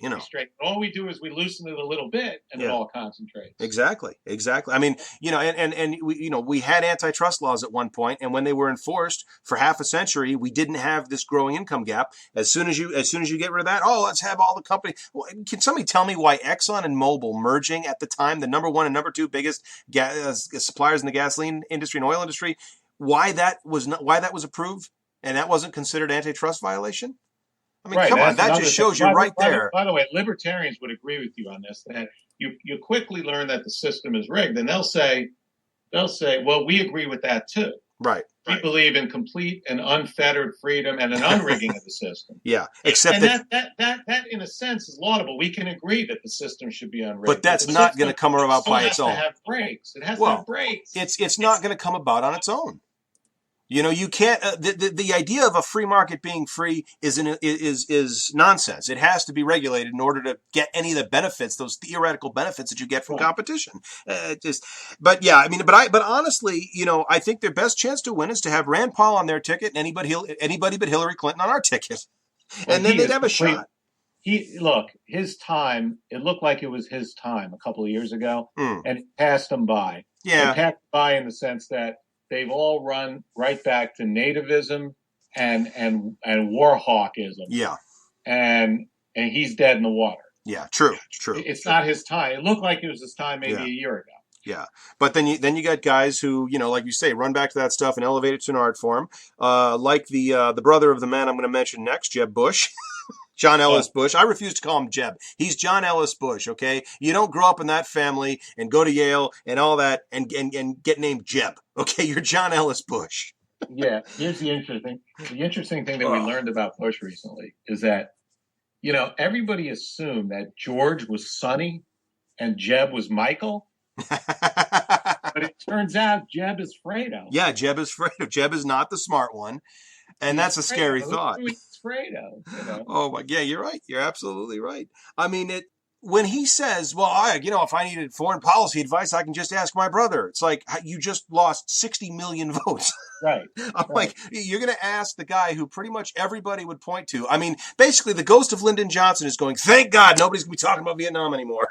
all we do is we loosen it a little bit, and it all concentrates. Exactly. I mean, and we had antitrust laws at one point, and when they were enforced for half a century, we didn't have this growing income gap. As soon as you get rid of that, let's have all the company. Well, can somebody tell me why Exxon and Mobil merging at the time, the number one and number two biggest suppliers in the gasoline industry and oil industry, why that was approved and that wasn't considered antitrust violation? I mean, come on, that just shows you right there. By the way, libertarians would agree with you on this, that you quickly learn that the system is rigged, and they'll say, well, we agree with that too. Right. We believe in complete and unfettered freedom and an unrigging of the system. Yeah, except and that in a sense is laudable. We can agree that the system should be unrigged. But that's not going to come about by its own. It has to have breaks. It has to have breaks. It's not going to come about on its own. You know, you can't. The idea of a free market being free is nonsense. It has to be regulated in order to get any of the benefits, those theoretical benefits that you get from competition. But honestly, you know, I think their best chance to win is to have Rand Paul on their ticket and anybody but Hillary Clinton on our ticket, and then they'd have a shot. His time. It looked like it was his time a couple of years ago, and it passed him by. Yeah, it passed by in the sense that they've all run right back to nativism and war hawkism. Yeah. And he's dead in the water. Yeah, true. It's not his time. It looked like it was his time maybe a year ago. Yeah. But then you got guys who, you know, like you say, run back to that stuff and elevate it to an art form. Like the brother of the man I'm going to mention next, Jeb Bush. John Ellis Bush. I refuse to call him Jeb. He's John Ellis Bush, okay? You don't grow up in that family and go to Yale and all that and get named Jeb, okay? You're John Ellis Bush. Yeah, here's the interesting thing that we learned about Bush recently is that, you know, everybody assumed that George was Sonny and Jeb was Michael. But it turns out Jeb is Fredo. Yeah, Jeb is Fredo. Jeb is not the smart one. And that's a scary thought. Fredo, you know? Oh my, yeah, you're right. You're absolutely right. I mean, when he says, "Well, if I needed foreign policy advice, I can just ask my brother." It's like you just lost 60 million votes. Right. I'm like, you're going to ask the guy who pretty much everybody would point to. I mean, basically, the ghost of Lyndon Johnson is going, "Thank God, nobody's going to be talking about Vietnam anymore."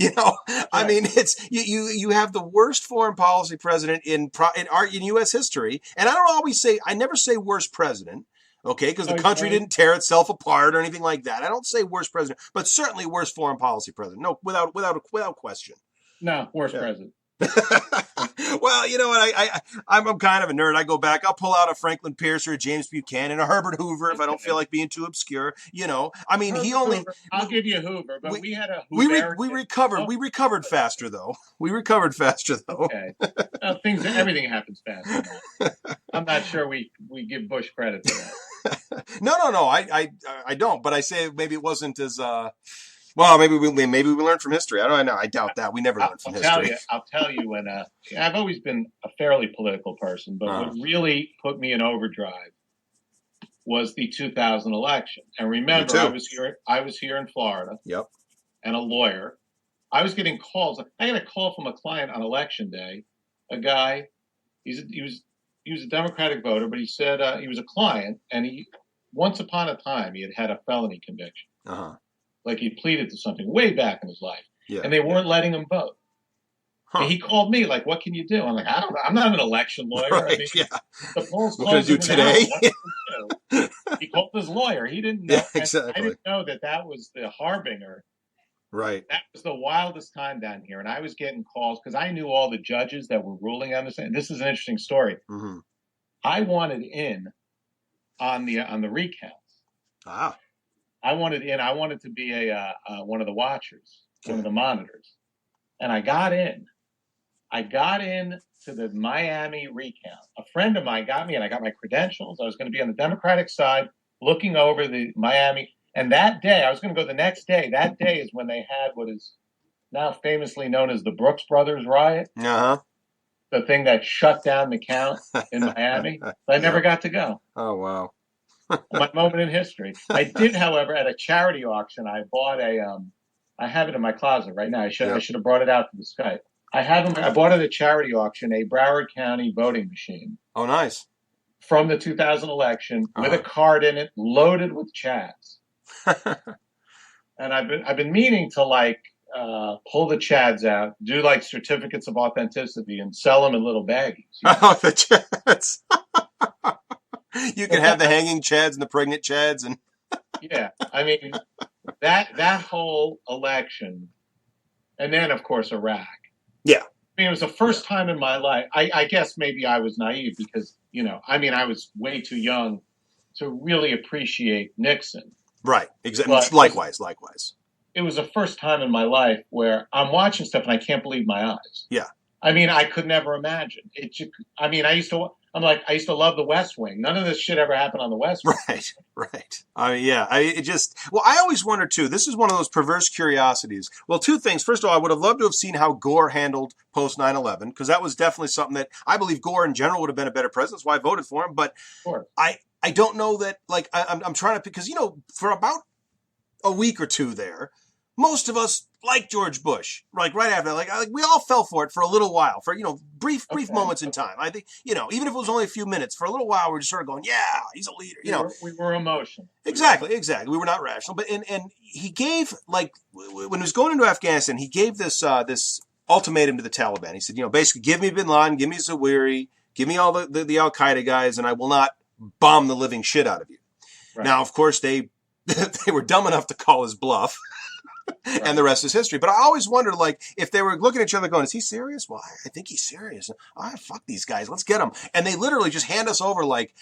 You know, right. I mean, it's you have the worst foreign policy president in U.S. history, and I never say worst president. Okay, because the country didn't tear itself apart or anything like that. I don't say worst president, but certainly worst foreign policy president. No, without question. No, worst president. Well, you know what? I'm kind of a nerd. I go back. I'll pull out a Franklin Pierce or a James Buchanan, a Herbert Hoover if I don't feel like being too obscure. You know, I mean, I'll give you Hoover, but we had a Hoover. We recovered. We recovered faster though. Okay. Everything happens faster. I'm not sure we give Bush credit for that. No. I don't. But I say maybe it wasn't as. Well, maybe we learned from history. I don't know. I doubt that. We never learned from history. I'll tell you when. I've always been a fairly political person, but what really put me in overdrive was the 2000 election. And remember, I was here in Florida. Yep. And a lawyer. I was getting calls. I got a call from a client on election day. A guy. He was a Democratic voter, but he said he was a client, and once upon a time he had a felony conviction. Uh-huh. Like he pleaded to something way back in his life, yeah. And they weren't letting him vote. Huh. And he called me like, "What can you do?" I'm like, "I don't know. I'm not an election lawyer." Right, I mean, yeah. The polls what can I do today? He called his lawyer. He didn't know. Yeah, exactly. I didn't know that was the harbinger. Right. That was the wildest time down here, and I was getting calls because I knew all the judges that were ruling on this. And this is an interesting story. Mm-hmm. I wanted in on the recounts. Ah. I wanted to be one of the watchers, one of the monitors, and I got in. I got in to the Miami recount. A friend of mine got me, and I got my credentials. I was going to be on the Democratic side, looking over the Miami. And that day, I was going to go the next day. That day is when they had what is now famously known as the Brooks Brothers riot. Uh-huh. The thing that shut down the count in Miami. I never got to go. Oh, wow. My moment in history. I did, however, at a charity auction, I bought I have it in my closet right now. I should have brought it out to the Skype. I bought at a charity auction a Broward County voting machine. Oh, nice. From the 2000 election with a card in it loaded with chads. And I've been meaning to pull the chads out, do like certificates of authenticity and sell them in little baggies. You know? Oh, the chads. You can have the hanging chads and the pregnant chads and yeah, I mean that whole election, and then of course Iraq. Yeah, I mean it was the first time in my life. I guess maybe I was naive because I was way too young to really appreciate Nixon. Right. Exactly. Likewise. It was the first time in my life where I'm watching stuff and I can't believe my eyes. Yeah. I mean, I could never imagine it. I used to. I'm like, I used to love the West Wing. None of this shit ever happened on the West Wing. Right. I mean, yeah. I always wonder too. This is one of those perverse curiosities. Well, two things. First of all, I would have loved to have seen how Gore handled post 9/11, because that was definitely something that I believe Gore in general would have been a better president. That's why I voted for him. But Sure. I don't know that. Like, I'm trying to, because for about a week or two there, most of us like George Bush, like right after, like we all fell for it for a little while, for brief moments in time. I think even if it was only a few minutes, for a little while, we're just sort of going, yeah, he's a leader. We were emotional. Exactly. We were not rational, but and he gave, like, when he was going into Afghanistan, he gave this ultimatum to the Taliban. He said, basically, give me Bin Laden, give me Zawahiri, give me all the Al Qaeda guys, and I will not bomb the living shit out of you. Right. Now, of course, they were dumb enough to call his bluff. Right. And the rest is history. But I always wonder, like, if they were looking at each other going, is he serious? Well, I think he's serious. Fuck these guys. Let's get them. And they literally just hand us over like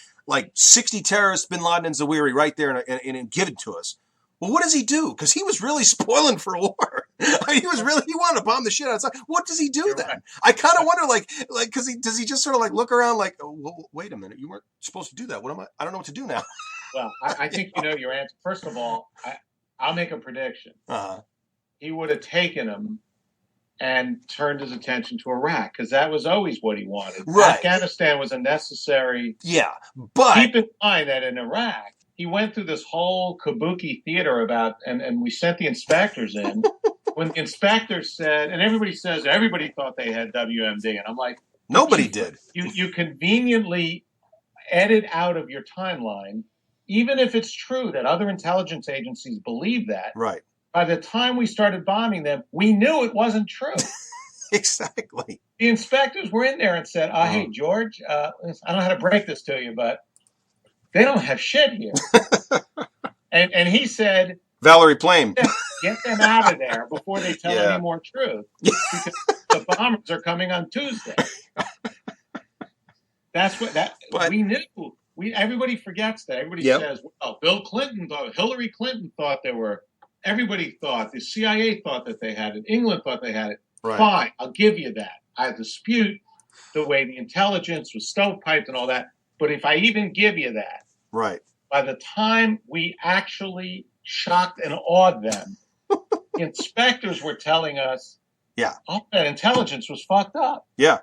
60 terrorists, Bin Laden and Zawahiri, right there and give it to us. Well, what does he do? Because he was really spoiling for war. He wanted to bomb the shit outside. What does he do then? Right. I kind of wonder, like, because does he just sort of like look around like, oh, well, wait a minute, you weren't supposed to do that. What am I? I don't know what to do now. Well, I think your answer. First of all, I'll make a prediction. Uh-huh. He would have taken him and turned his attention to Iraq, because that was always what he wanted. Right. Afghanistan was a necessary. Yeah, but keep in mind that in Iraq, he went through this whole kabuki theater about, and we sent the inspectors in. When the inspectors said, and everybody thought they had WMD, and I'm like, nobody did. You conveniently edit out of your timeline, even if it's true that other intelligence agencies believe that. Right. By the time we started bombing them, we knew it wasn't true. Exactly. The inspectors were in there and said, hey, George, I don't know how to break this to you, but they don't have shit here. and he said, Valerie Plame, get them out of there before they tell any more truth. Because the bombers are coming on Tuesday. That's what we knew. Everybody forgets that. Everybody says, well, Bill Clinton thought, Hillary Clinton thought there were. Everybody thought, the CIA thought that they had it. England thought they had it. Right. Fine, I'll give you that. I dispute the way the intelligence was stovepiped and all that. But if I even give you that, right, by the time we actually shocked and awed them, inspectors were telling us, that intelligence was fucked up. Yeah.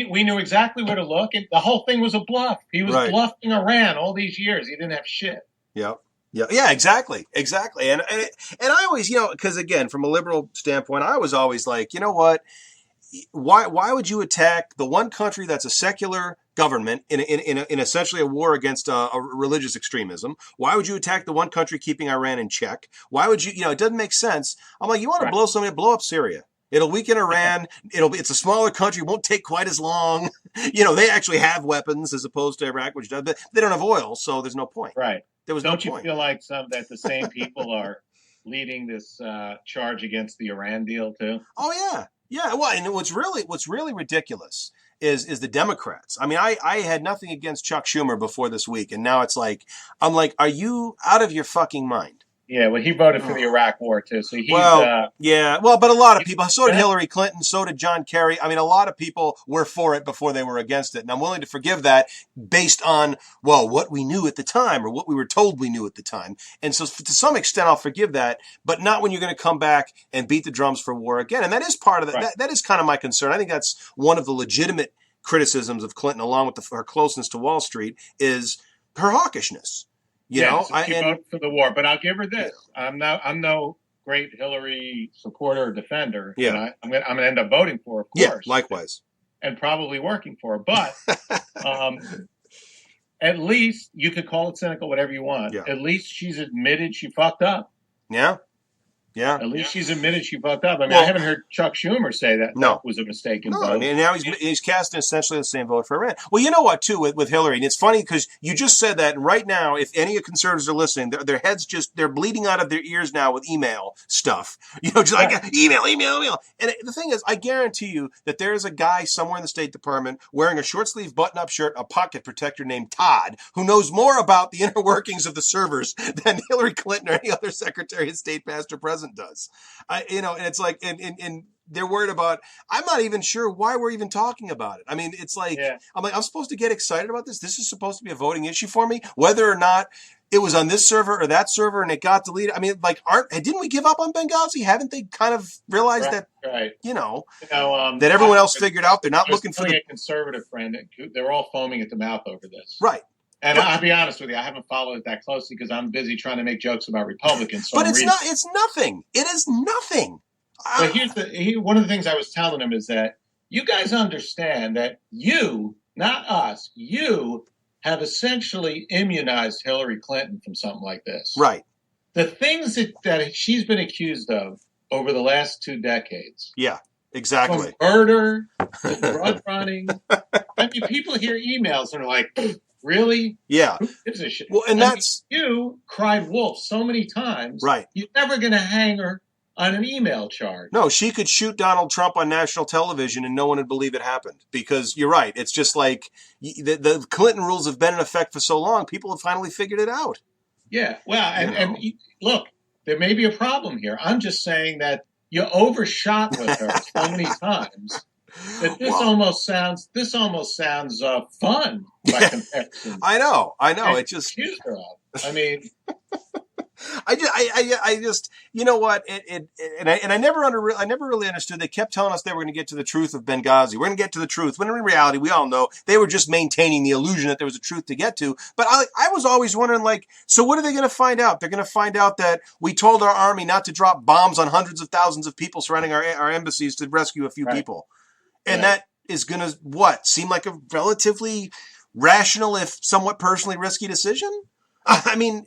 We knew exactly where to look, and the whole thing was a bluff. He was bluffing Iran all these years. He didn't have shit. Yeah, exactly. And I always, because again, from a liberal standpoint, I was always like, you know what? Why would you attack the one country that's a secular government in essentially a war against a religious extremism? Why would you attack the one country keeping Iran in check? Why would you? It doesn't make sense. I'm like, you want to blow somebody, blow up Syria. It'll weaken Iran. It's a smaller country. It won't take quite as long. They actually have weapons as opposed to Iraq, which does, but they don't have oil, so there's no point. Right. There was Don't no you point. feel like that the same people are leading this charge against the Iran deal too? Oh yeah. Well, and what's really ridiculous is the Democrats. I mean, I had nothing against Chuck Schumer before this week, and now it's like, I'm like, are you out of your fucking mind? Yeah, well, he voted for the Iraq war too, so he's but a lot of people. So did Hillary Clinton. So did John Kerry. I mean, a lot of people were for it before they were against it, and I'm willing to forgive that based on what we knew at the time or what we were told we knew at the time. And so, to some extent, I'll forgive that, but not when you're going to come back and beat the drums for war again. And that is part of that is kind of my concern. I think that's one of the legitimate criticisms of Clinton, along with her closeness to Wall Street, is her hawkishness. She voted for the war, but I'll give her this: I'm no great Hillary supporter or defender. Yeah, I'm gonna end up voting for her, of course. Yeah, likewise, and probably working for her. But at least you could call it cynical, whatever you want. Yeah. At least she's admitted she fucked up. Yeah. At least she's admitted she fucked up. I mean, I haven't heard Chuck Schumer say that was a mistaken vote. I mean, now he's casting essentially the same vote for Iran. Well, you know what, too, with Hillary, and it's funny because you just said that, and right now, if any conservatives are listening, their heads they're bleeding out of their ears now with email stuff. Just like email. And the thing is, I guarantee you that there is a guy somewhere in the State Department wearing a short-sleeve button-up shirt, a pocket protector named Todd, who knows more about the inner workings of the servers than Hillary Clinton or any other Secretary of State, past or present president does. And it's like, and they're worried about, I'm not even sure why we're even talking about it. I mean, it's like, I'm supposed to get excited about this. This is supposed to be a voting issue for me, whether or not it was on this server or that server and it got deleted. I mean, like, didn't we give up on Benghazi? Haven't they kind of realized that, that everyone else figured out they're not looking for a conservative friend. They're all foaming at the mouth over this. Right. And I'll be honest with you, I haven't followed it that closely because I'm busy trying to make jokes about Republicans. So but it's nothing. It is nothing. But one of the things I was telling him is that you guys understand that you, not us, you have essentially immunized Hillary Clinton from something like this. Right. The things that she's been accused of over the last 2 decades. Yeah, exactly. From murder, drug running. I mean, people hear emails and are like, really? Yeah. Who gives a shit? Well, and you cried wolf so many times. Right. You're never going to hang her on an email charge. No, she could shoot Donald Trump on national television and no one would believe it happened. Because you're right. It's just like the Clinton rules have been in effect for so long, people have finally figured it out. Yeah. Well, and look, there may be a problem here. I'm just saying that you overshot with her so many times that this almost sounds fun by comparison. I know. And It just accused her of. I mean, I just, you know what? I never really understood. They kept telling us they were going to get to the truth of Benghazi. We're going to get to the truth. When in reality, we all know they were just maintaining the illusion that there was a truth to get to. But I was always wondering, like, so what are they going to find out? They're going to find out that we told our army not to drop bombs on hundreds of thousands of people surrounding our embassies to rescue a few people. And that is going to, seem like a relatively rational, if somewhat personally risky decision? I mean,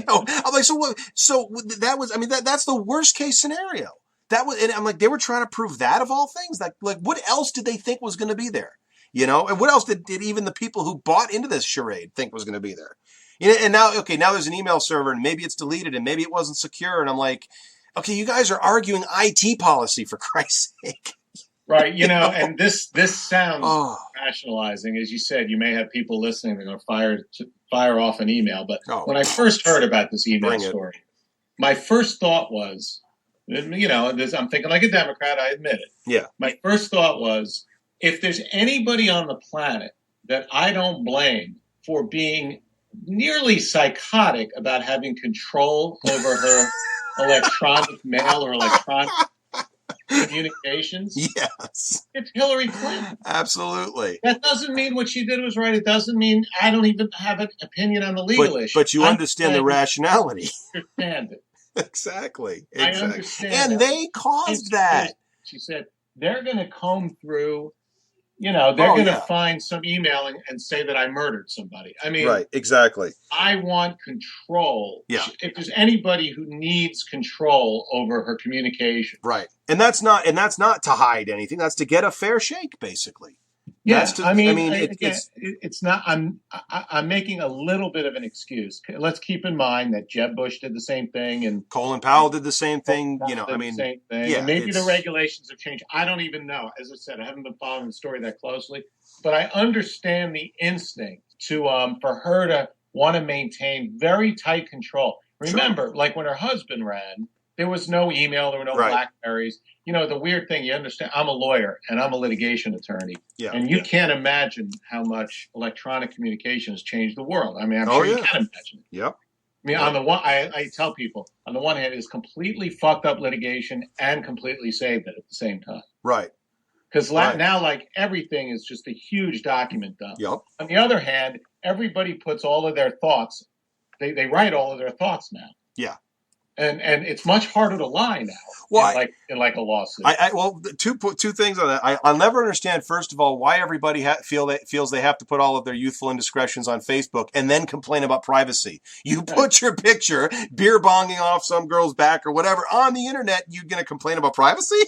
I'm like, so what? So that was, I mean, that's the worst case scenario. That was, and I'm like, they were trying to prove that of all things. Like what else did they think was going to be there? And what else did even the people who bought into this charade think was going to be there? And now there's an email server and maybe it's deleted and maybe it wasn't secure. And I'm like, okay, you guys are arguing IT policy for Christ's sake. Right, and this sounds rationalizing. As you said, you may have people listening that are going to fire off an email. But when I first heard about this email story, my first thought was, I'm thinking like a Democrat, I admit it. Yeah. My first thought was, if there's anybody on the planet that I don't blame for being nearly psychotic about having control over her electronic mail or electronic communications. Yes. It's Hillary Clinton. Absolutely. That doesn't mean what she did was right. It doesn't mean I don't even have an opinion on the legal issue. But you understand the rationality. Understand it. Exactly. I understand. And they caused that. She said, they're going to comb through, they're going to find some email and say that I murdered somebody. I mean, right, exactly. I want control. Yeah. If there's anybody who needs control over her communication. Right. And that's not to hide anything. That's to get a fair shake, basically. Yeah, it's not. I'm making a little bit of an excuse. Let's keep in mind that Jeb Bush did the same thing, and Colin Powell did the same thing. Same thing. Yeah, and maybe the regulations have changed. I don't even know. As I said, I haven't been following the story that closely, but I understand the instinct to for her to want to maintain very tight control. Remember, like when her husband ran, there was no email, there were no Blackberries. The weird thing, you understand, I'm a lawyer and I'm a litigation attorney. Yeah. And you can't imagine how much electronic communication has changed the world. I mean, I'm sure you can imagine it. Yep. I mean, on the one, I tell people, on the one hand, it's completely fucked up litigation and completely saved it at the same time. Right. Because now, like, everything is just a huge document dump. Yep. On the other hand, everybody puts all of their thoughts, they write all of their thoughts now. Yeah. And it's much harder to lie now. Well, in a lawsuit. Two things on that. I'll never understand, first of all, why everybody feels they have to put all of their youthful indiscretions on Facebook and then complain about privacy. You put your picture, beer bonging off some girl's back or whatever on the internet, you're going to complain about privacy?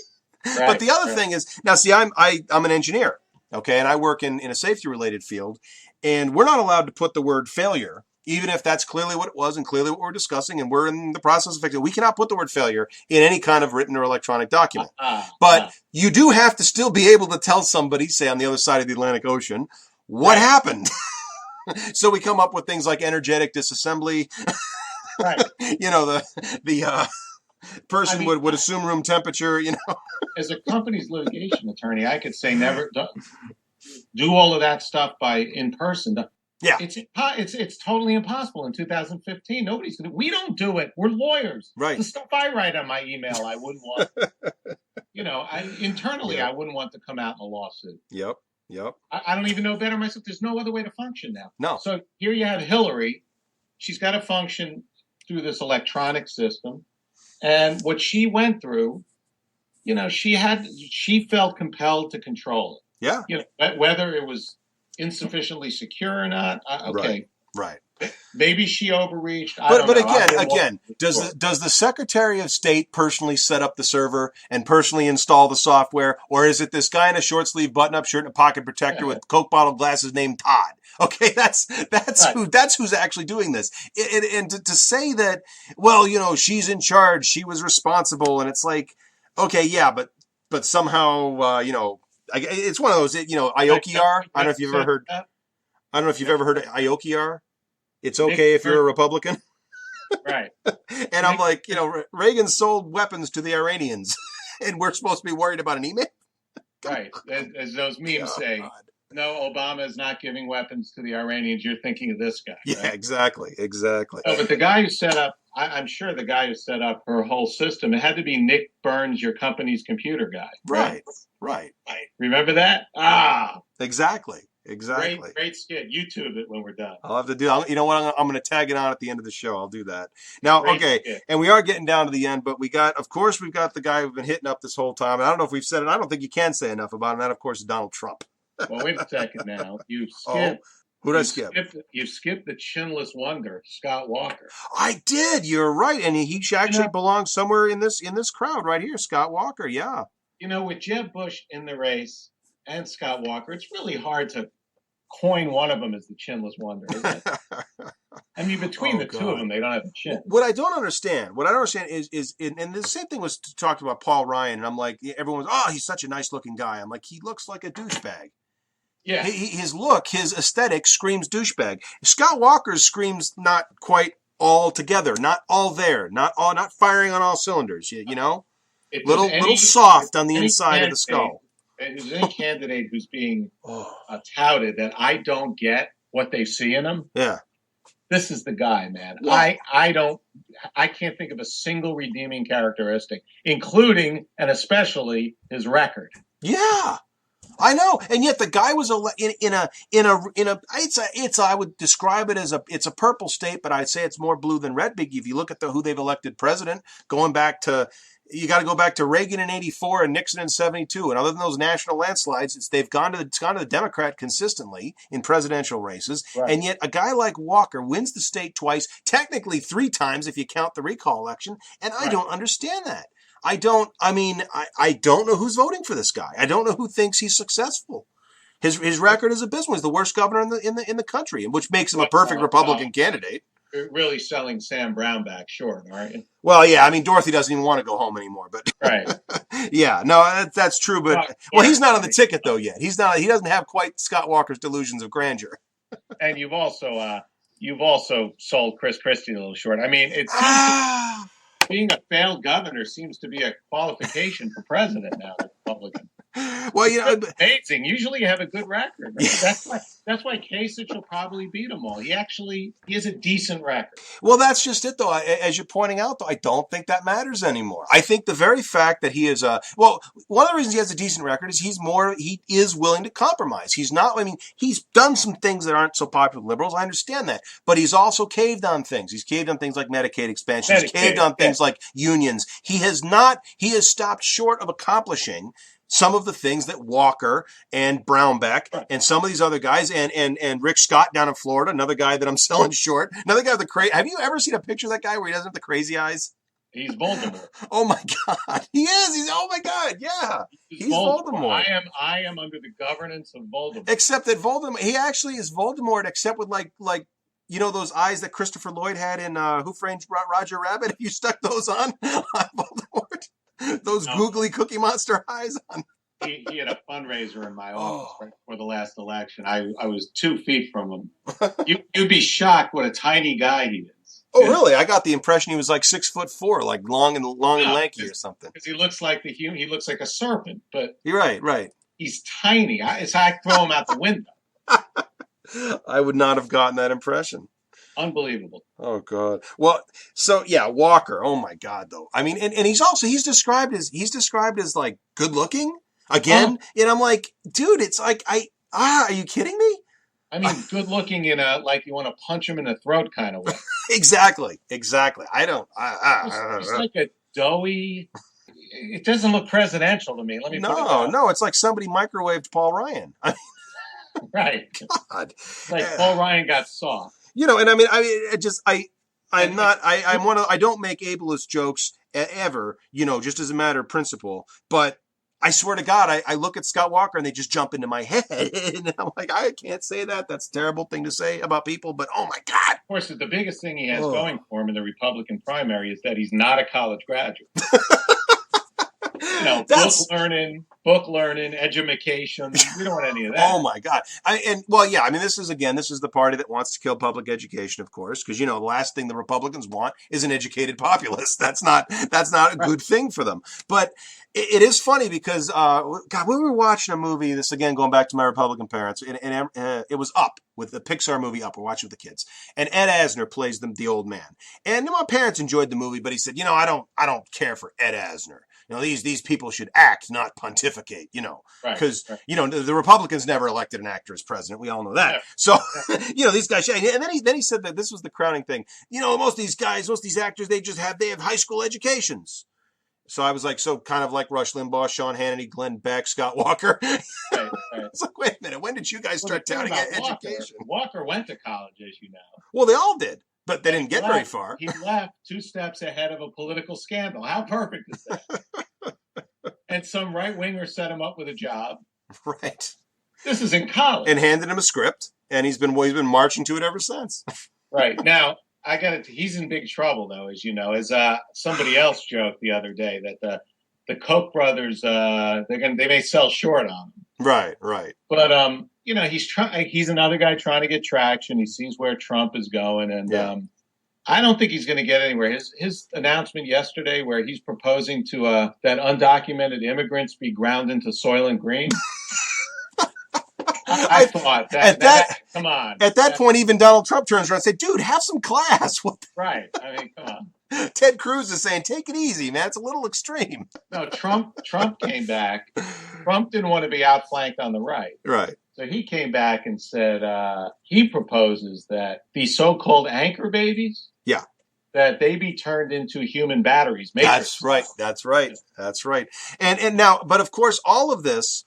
Right, but the other thing is, now see, I'm an engineer, okay, and I work in a safety-related field, and we're not allowed to put the word failure, even if that's clearly what it was and clearly what we're discussing, and we're in the process of fixing it. We cannot put the word failure in any kind of written or electronic document. But you do have to still be able to tell somebody, say on the other side of the Atlantic Ocean, what happened. So we come up with things like energetic disassembly. Right. person would assume room temperature, you know. As a company's litigation attorney, I could say never do all of that stuff in person. Yeah. It's totally impossible in 2015. Nobody's going to. We don't do it. We're lawyers. Right. The stuff I write on my email, I wouldn't want. Internally, Yep. I wouldn't want to come out in a lawsuit. Yep. I don't even know better myself. There's no other way to function now. No. So here you have Hillary. She's got to function through this electronic system. And what she went through, she felt compelled to control it. Yeah. Whether it was insufficiently secure or not. Okay. Right. Maybe she overreached. But again, does the Secretary of State personally set up the server and personally install the software, or is it this guy in a short sleeve button up shirt and a pocket protector with Coke bottle glasses named Todd? Okay, that's right. Who's actually doing this. And to say that, well, she's in charge, she was responsible, and it's like, okay, yeah, but somehow, it's one of those, IOKR. I don't know if you've ever heard. I don't know if you've ever heard of IOKR. It's okay if you're a Republican. Right. And I'm like, Reagan sold weapons to the Iranians and we're supposed to be worried about an email? Right. As those memes say, no, Obama is not giving weapons to the Iranians. You're thinking of this guy. Yeah, right? Exactly. No, but the guy who set up, I'm sure the guy who set up her whole system, it had to be Nick Burns, your company's computer guy. Right. Remember that? Exactly. Great skit. YouTube it when we're done. I'll have to do. You know what? I'm going to tag it on at the end of the show. I'll do that. Now, okay. Skit. And we are getting down to the end, but we've got the guy we've been hitting up this whole time. And I don't know if we've said it. I don't think you can say enough about him. That, of course, is Donald Trump. Well, wait a second now. You skipped. Who did I skip? You skipped the chinless wonder, Scott Walker. I did. You're right, and he actually belongs somewhere in this crowd right here. Scott Walker. Yeah. With Jeb Bush in the race and Scott Walker, it's really hard to coin one of them as the chinless wonder, isn't it? I mean, between the two of them, they don't have a chin. What I don't understand is, and the same thing was talked about Paul Ryan, and I'm like, everyone's, he's such a nice looking guy. I'm like, he looks like a douchebag. Yeah. His look, his aesthetic screams douchebag. Scott Walker's screams not quite all together, not all there, not firing on all cylinders. Little soft on the inside of the skull. Is any candidate who's being touted that I don't get what they see in him? Yeah. This is the guy, man. Yeah. I can't think of a single redeeming characteristic, including and especially his record. Yeah. I know, and yet the guy was I would describe it as it's a purple state, but I'd say it's more blue than red. If you look at who they've elected president, you got to go back to Reagan in '84 and Nixon in '72, and other than those national landslides, it's gone to the Democrat consistently in presidential races, right. And yet a guy like Walker wins the state twice, technically 3 times if you count the recall election, and I don't understand that. I don't know who's voting for this guy. I don't know who thinks he's successful. His record is abysmal. He's the worst governor in the country, which makes him a perfect Republican candidate. You're really selling Sam Brown back short, aren't you? Well, yeah. I mean, Dorothy doesn't even want to go home anymore, but right. Yeah, no, that's true. But he's not on the ticket though yet. He's not. He doesn't have quite Scott Walker's delusions of grandeur. And you've also sold Chris Christie a little short. I mean, it's. Being a failed governor seems to be a qualification for president now, the Republican. Well, it's amazing. Usually you have a good record. Right? Yeah. That's why Kasich will probably beat them all. He has a decent record. Well, that's just it, though. As you're pointing out, though, I don't think that matters anymore. I think the very fact that he is one of the reasons he has a decent record is he is willing to compromise. He's done some things that aren't so popular with liberals. I understand that. But he's also caved on things. He's caved on things like Medicaid expansion. He's caved on things like unions. He has stopped short of accomplishing some of the things that Walker and Brownback and some of these other guys and Rick Scott down in Florida, another guy that I'm selling short, another guy with the crazy. Have you ever seen a picture of that guy where he doesn't have the crazy eyes? He's Voldemort. Oh my God, he is. Oh my God, yeah, he's Voldemort. I am under the governance of Voldemort. Except that Voldemort, he actually is Voldemort, except with like those eyes that Christopher Lloyd had in Who Framed Roger Rabbit. If you stuck those on Voldemort. Those googly Cookie Monster eyes on. He had a fundraiser in my office right before the last election. I was 2 feet from him. You'd be shocked what a tiny guy he is. Oh, really? I got the impression he was like 6'4", like long and lanky or something. Because he looks like he looks like a serpent, but You're right. he's tiny. It's I throw him out the window. I would not have gotten that impression. Unbelievable. Oh God. Well, so yeah, Walker. Oh my God, though. I mean, and he's described as like good looking again, and I'm like, dude, it's like are you kidding me? I mean, good looking in a like you want to punch him in the throat kind of way. Exactly. I don't. It's like a doughy. It doesn't look presidential to me. Let me. No. It's like somebody microwaved Paul Ryan. Right. God. Like Paul Ryan got soft. And I don't make ableist jokes ever, just as a matter of principle, but I swear to God, I look at Scott Walker and they just jump into my head and I'm like, I can't say that. That's a terrible thing to say about people, but oh my God. Of course, the biggest thing he has going for him in the Republican primary is that he's not a college graduate. Book learning, education. We don't want any of that. Oh my God. This is the party that wants to kill public education, of course, because the last thing the Republicans want is an educated populace. That's not a good thing for them. But it is funny because God, we were watching a movie. This again going back to my Republican parents, and it was Up, with the Pixar movie Up. We're watching with the kids, and Ed Asner plays the old man. And my parents enjoyed the movie, but he said, I don't care for Ed Asner. These people should act, not pontificate, because, the Republicans never elected an actor as president. We all know that. Yeah. So, these guys, and then he said that this was the crowning thing. Most of these actors, they have high school educations. So I was like, kind of like Rush Limbaugh, Sean Hannity, Glenn Beck, Scott Walker. Right. It's like, wait a minute, when did you guys start touting education? Walker went to college, as you know. Well, they all did. But they didn't get very far. He left 2 steps ahead of a political scandal. How perfect is that? And some right-winger set him up with a job. Right. This is in college. And handed him a script, and he's been marching to it ever since. Right. Now, he's in big trouble, though, as you know. As somebody else joked the other day that the Koch brothers, they may sell short on him. Right. But he's another guy trying to get traction. He sees where Trump is going, and I don't think he's going to get anywhere. His announcement yesterday, where he's proposing to that undocumented immigrants be ground into Soylent Green. I thought that come on. At that point, even Donald Trump turns around and says, "Dude, have some class." Right. I mean, come on. Ted Cruz is saying, "Take it easy, man. It's a little extreme." No, Trump came back. Trump didn't want to be outflanked on the right. Right. So he came back and said he proposes that these so-called anchor babies, that they be turned into human batteries. That's right. And now, but of course, all of this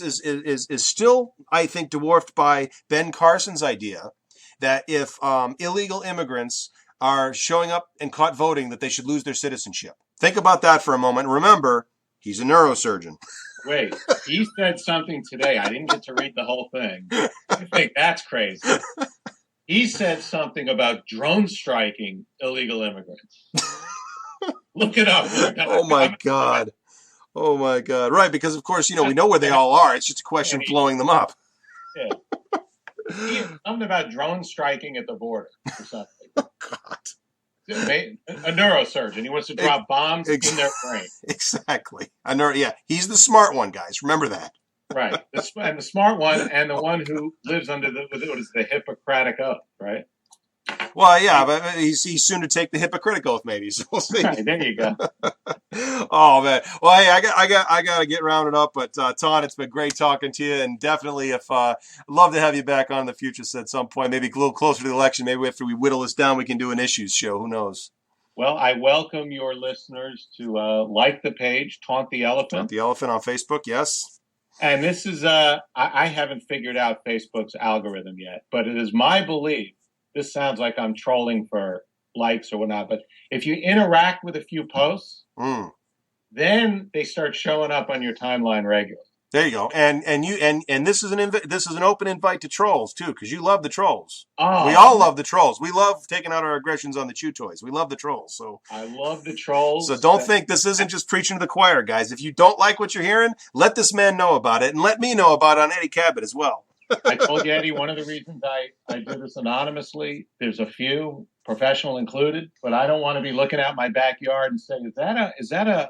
is still, I think, dwarfed by Ben Carson's idea that if illegal immigrants are showing up and caught voting, that they should lose their citizenship. Think about that for a moment. Remember, he's a neurosurgeon. Wait, he said something today. I didn't get to read the whole thing. I think that's crazy. He said something about drone striking illegal immigrants. Look it up. Oh my God. Right, because of course, we know where they all are. It's just a question of blowing them up. Yeah. Something about drone striking at the border or something. Oh God. A neurosurgeon. He wants to drop bombs in their brain. Exactly. He's the smart one, guys. Remember that. Right. And the smart one, and the one who lives under the Hippocratic Oath, right? Well, yeah, but he's soon to take the Hippocratic Oath, maybe. So we'll see. Right, there you go. Oh man. Well, hey, I got to get rounded up, but Todd, it's been great talking to you, and definitely, if I'd love to have you back on in the future at some point, maybe a little closer to the election. Maybe after we whittle this down, we can do an issues show. Who knows? Well, I welcome your listeners to like the page, Taunt the Elephant. Taunt the Elephant on Facebook, yes. And this is I haven't figured out Facebook's algorithm yet, but it is my belief. This sounds like I'm trolling for likes or whatnot, but if you interact with a few posts, then they start showing up on your timeline regularly. There you go. And this is an open invite to trolls too, because you love the trolls. Oh, we all love the trolls. We love taking out our aggressions on the chew toys. We love the trolls. So I love the trolls. So don't think this isn't just preaching to the choir, guys. If you don't like what you're hearing, let this man know about it, and let me know about it on Eddie Cabot as well. I told you, Eddie, one of the reasons I do this anonymously, there's a few, professional included, but I don't want to be looking out my backyard and saying, is that a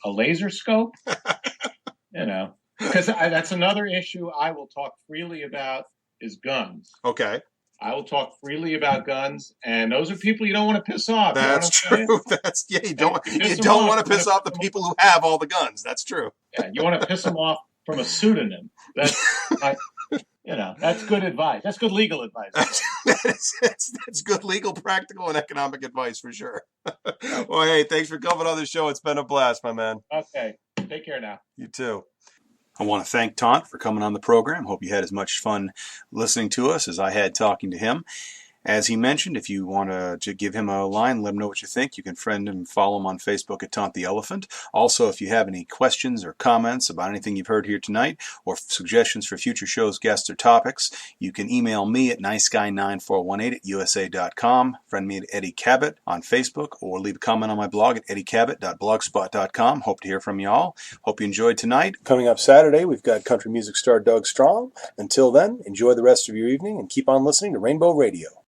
laser scope? You know, because that's another issue I will talk freely about is guns. Okay. I will talk freely about guns, and those are people you don't want to piss off. That's you know true. That's you don't want to piss off the people who have all the guns. That's true. Yeah, you want to piss them off from a pseudonym. That's good advice. That's good legal advice. That's good legal, practical, and economic advice for sure. Well, hey, thanks for coming on the show. It's been a blast, my man. Okay. Take care now. You too. I want to thank Taunt for coming on the program. Hope you had as much fun listening to us as I had talking to him. As he mentioned, if you want to give him a line, let him know what you think. You can friend him and follow him on Facebook at Taunt the Elephant. Also, if you have any questions or comments about anything you've heard here tonight or suggestions for future shows, guests, or topics, you can email me at niceguy9418@usa.com, friend me at Eddie Cabot on Facebook, or leave a comment on my blog at eddiecabot.blogspot.com. Hope to hear from you all. Hope you enjoyed tonight. Coming up Saturday, we've got country music star Doug Strong. Until then, enjoy the rest of your evening and keep on listening to Rainbow Radio.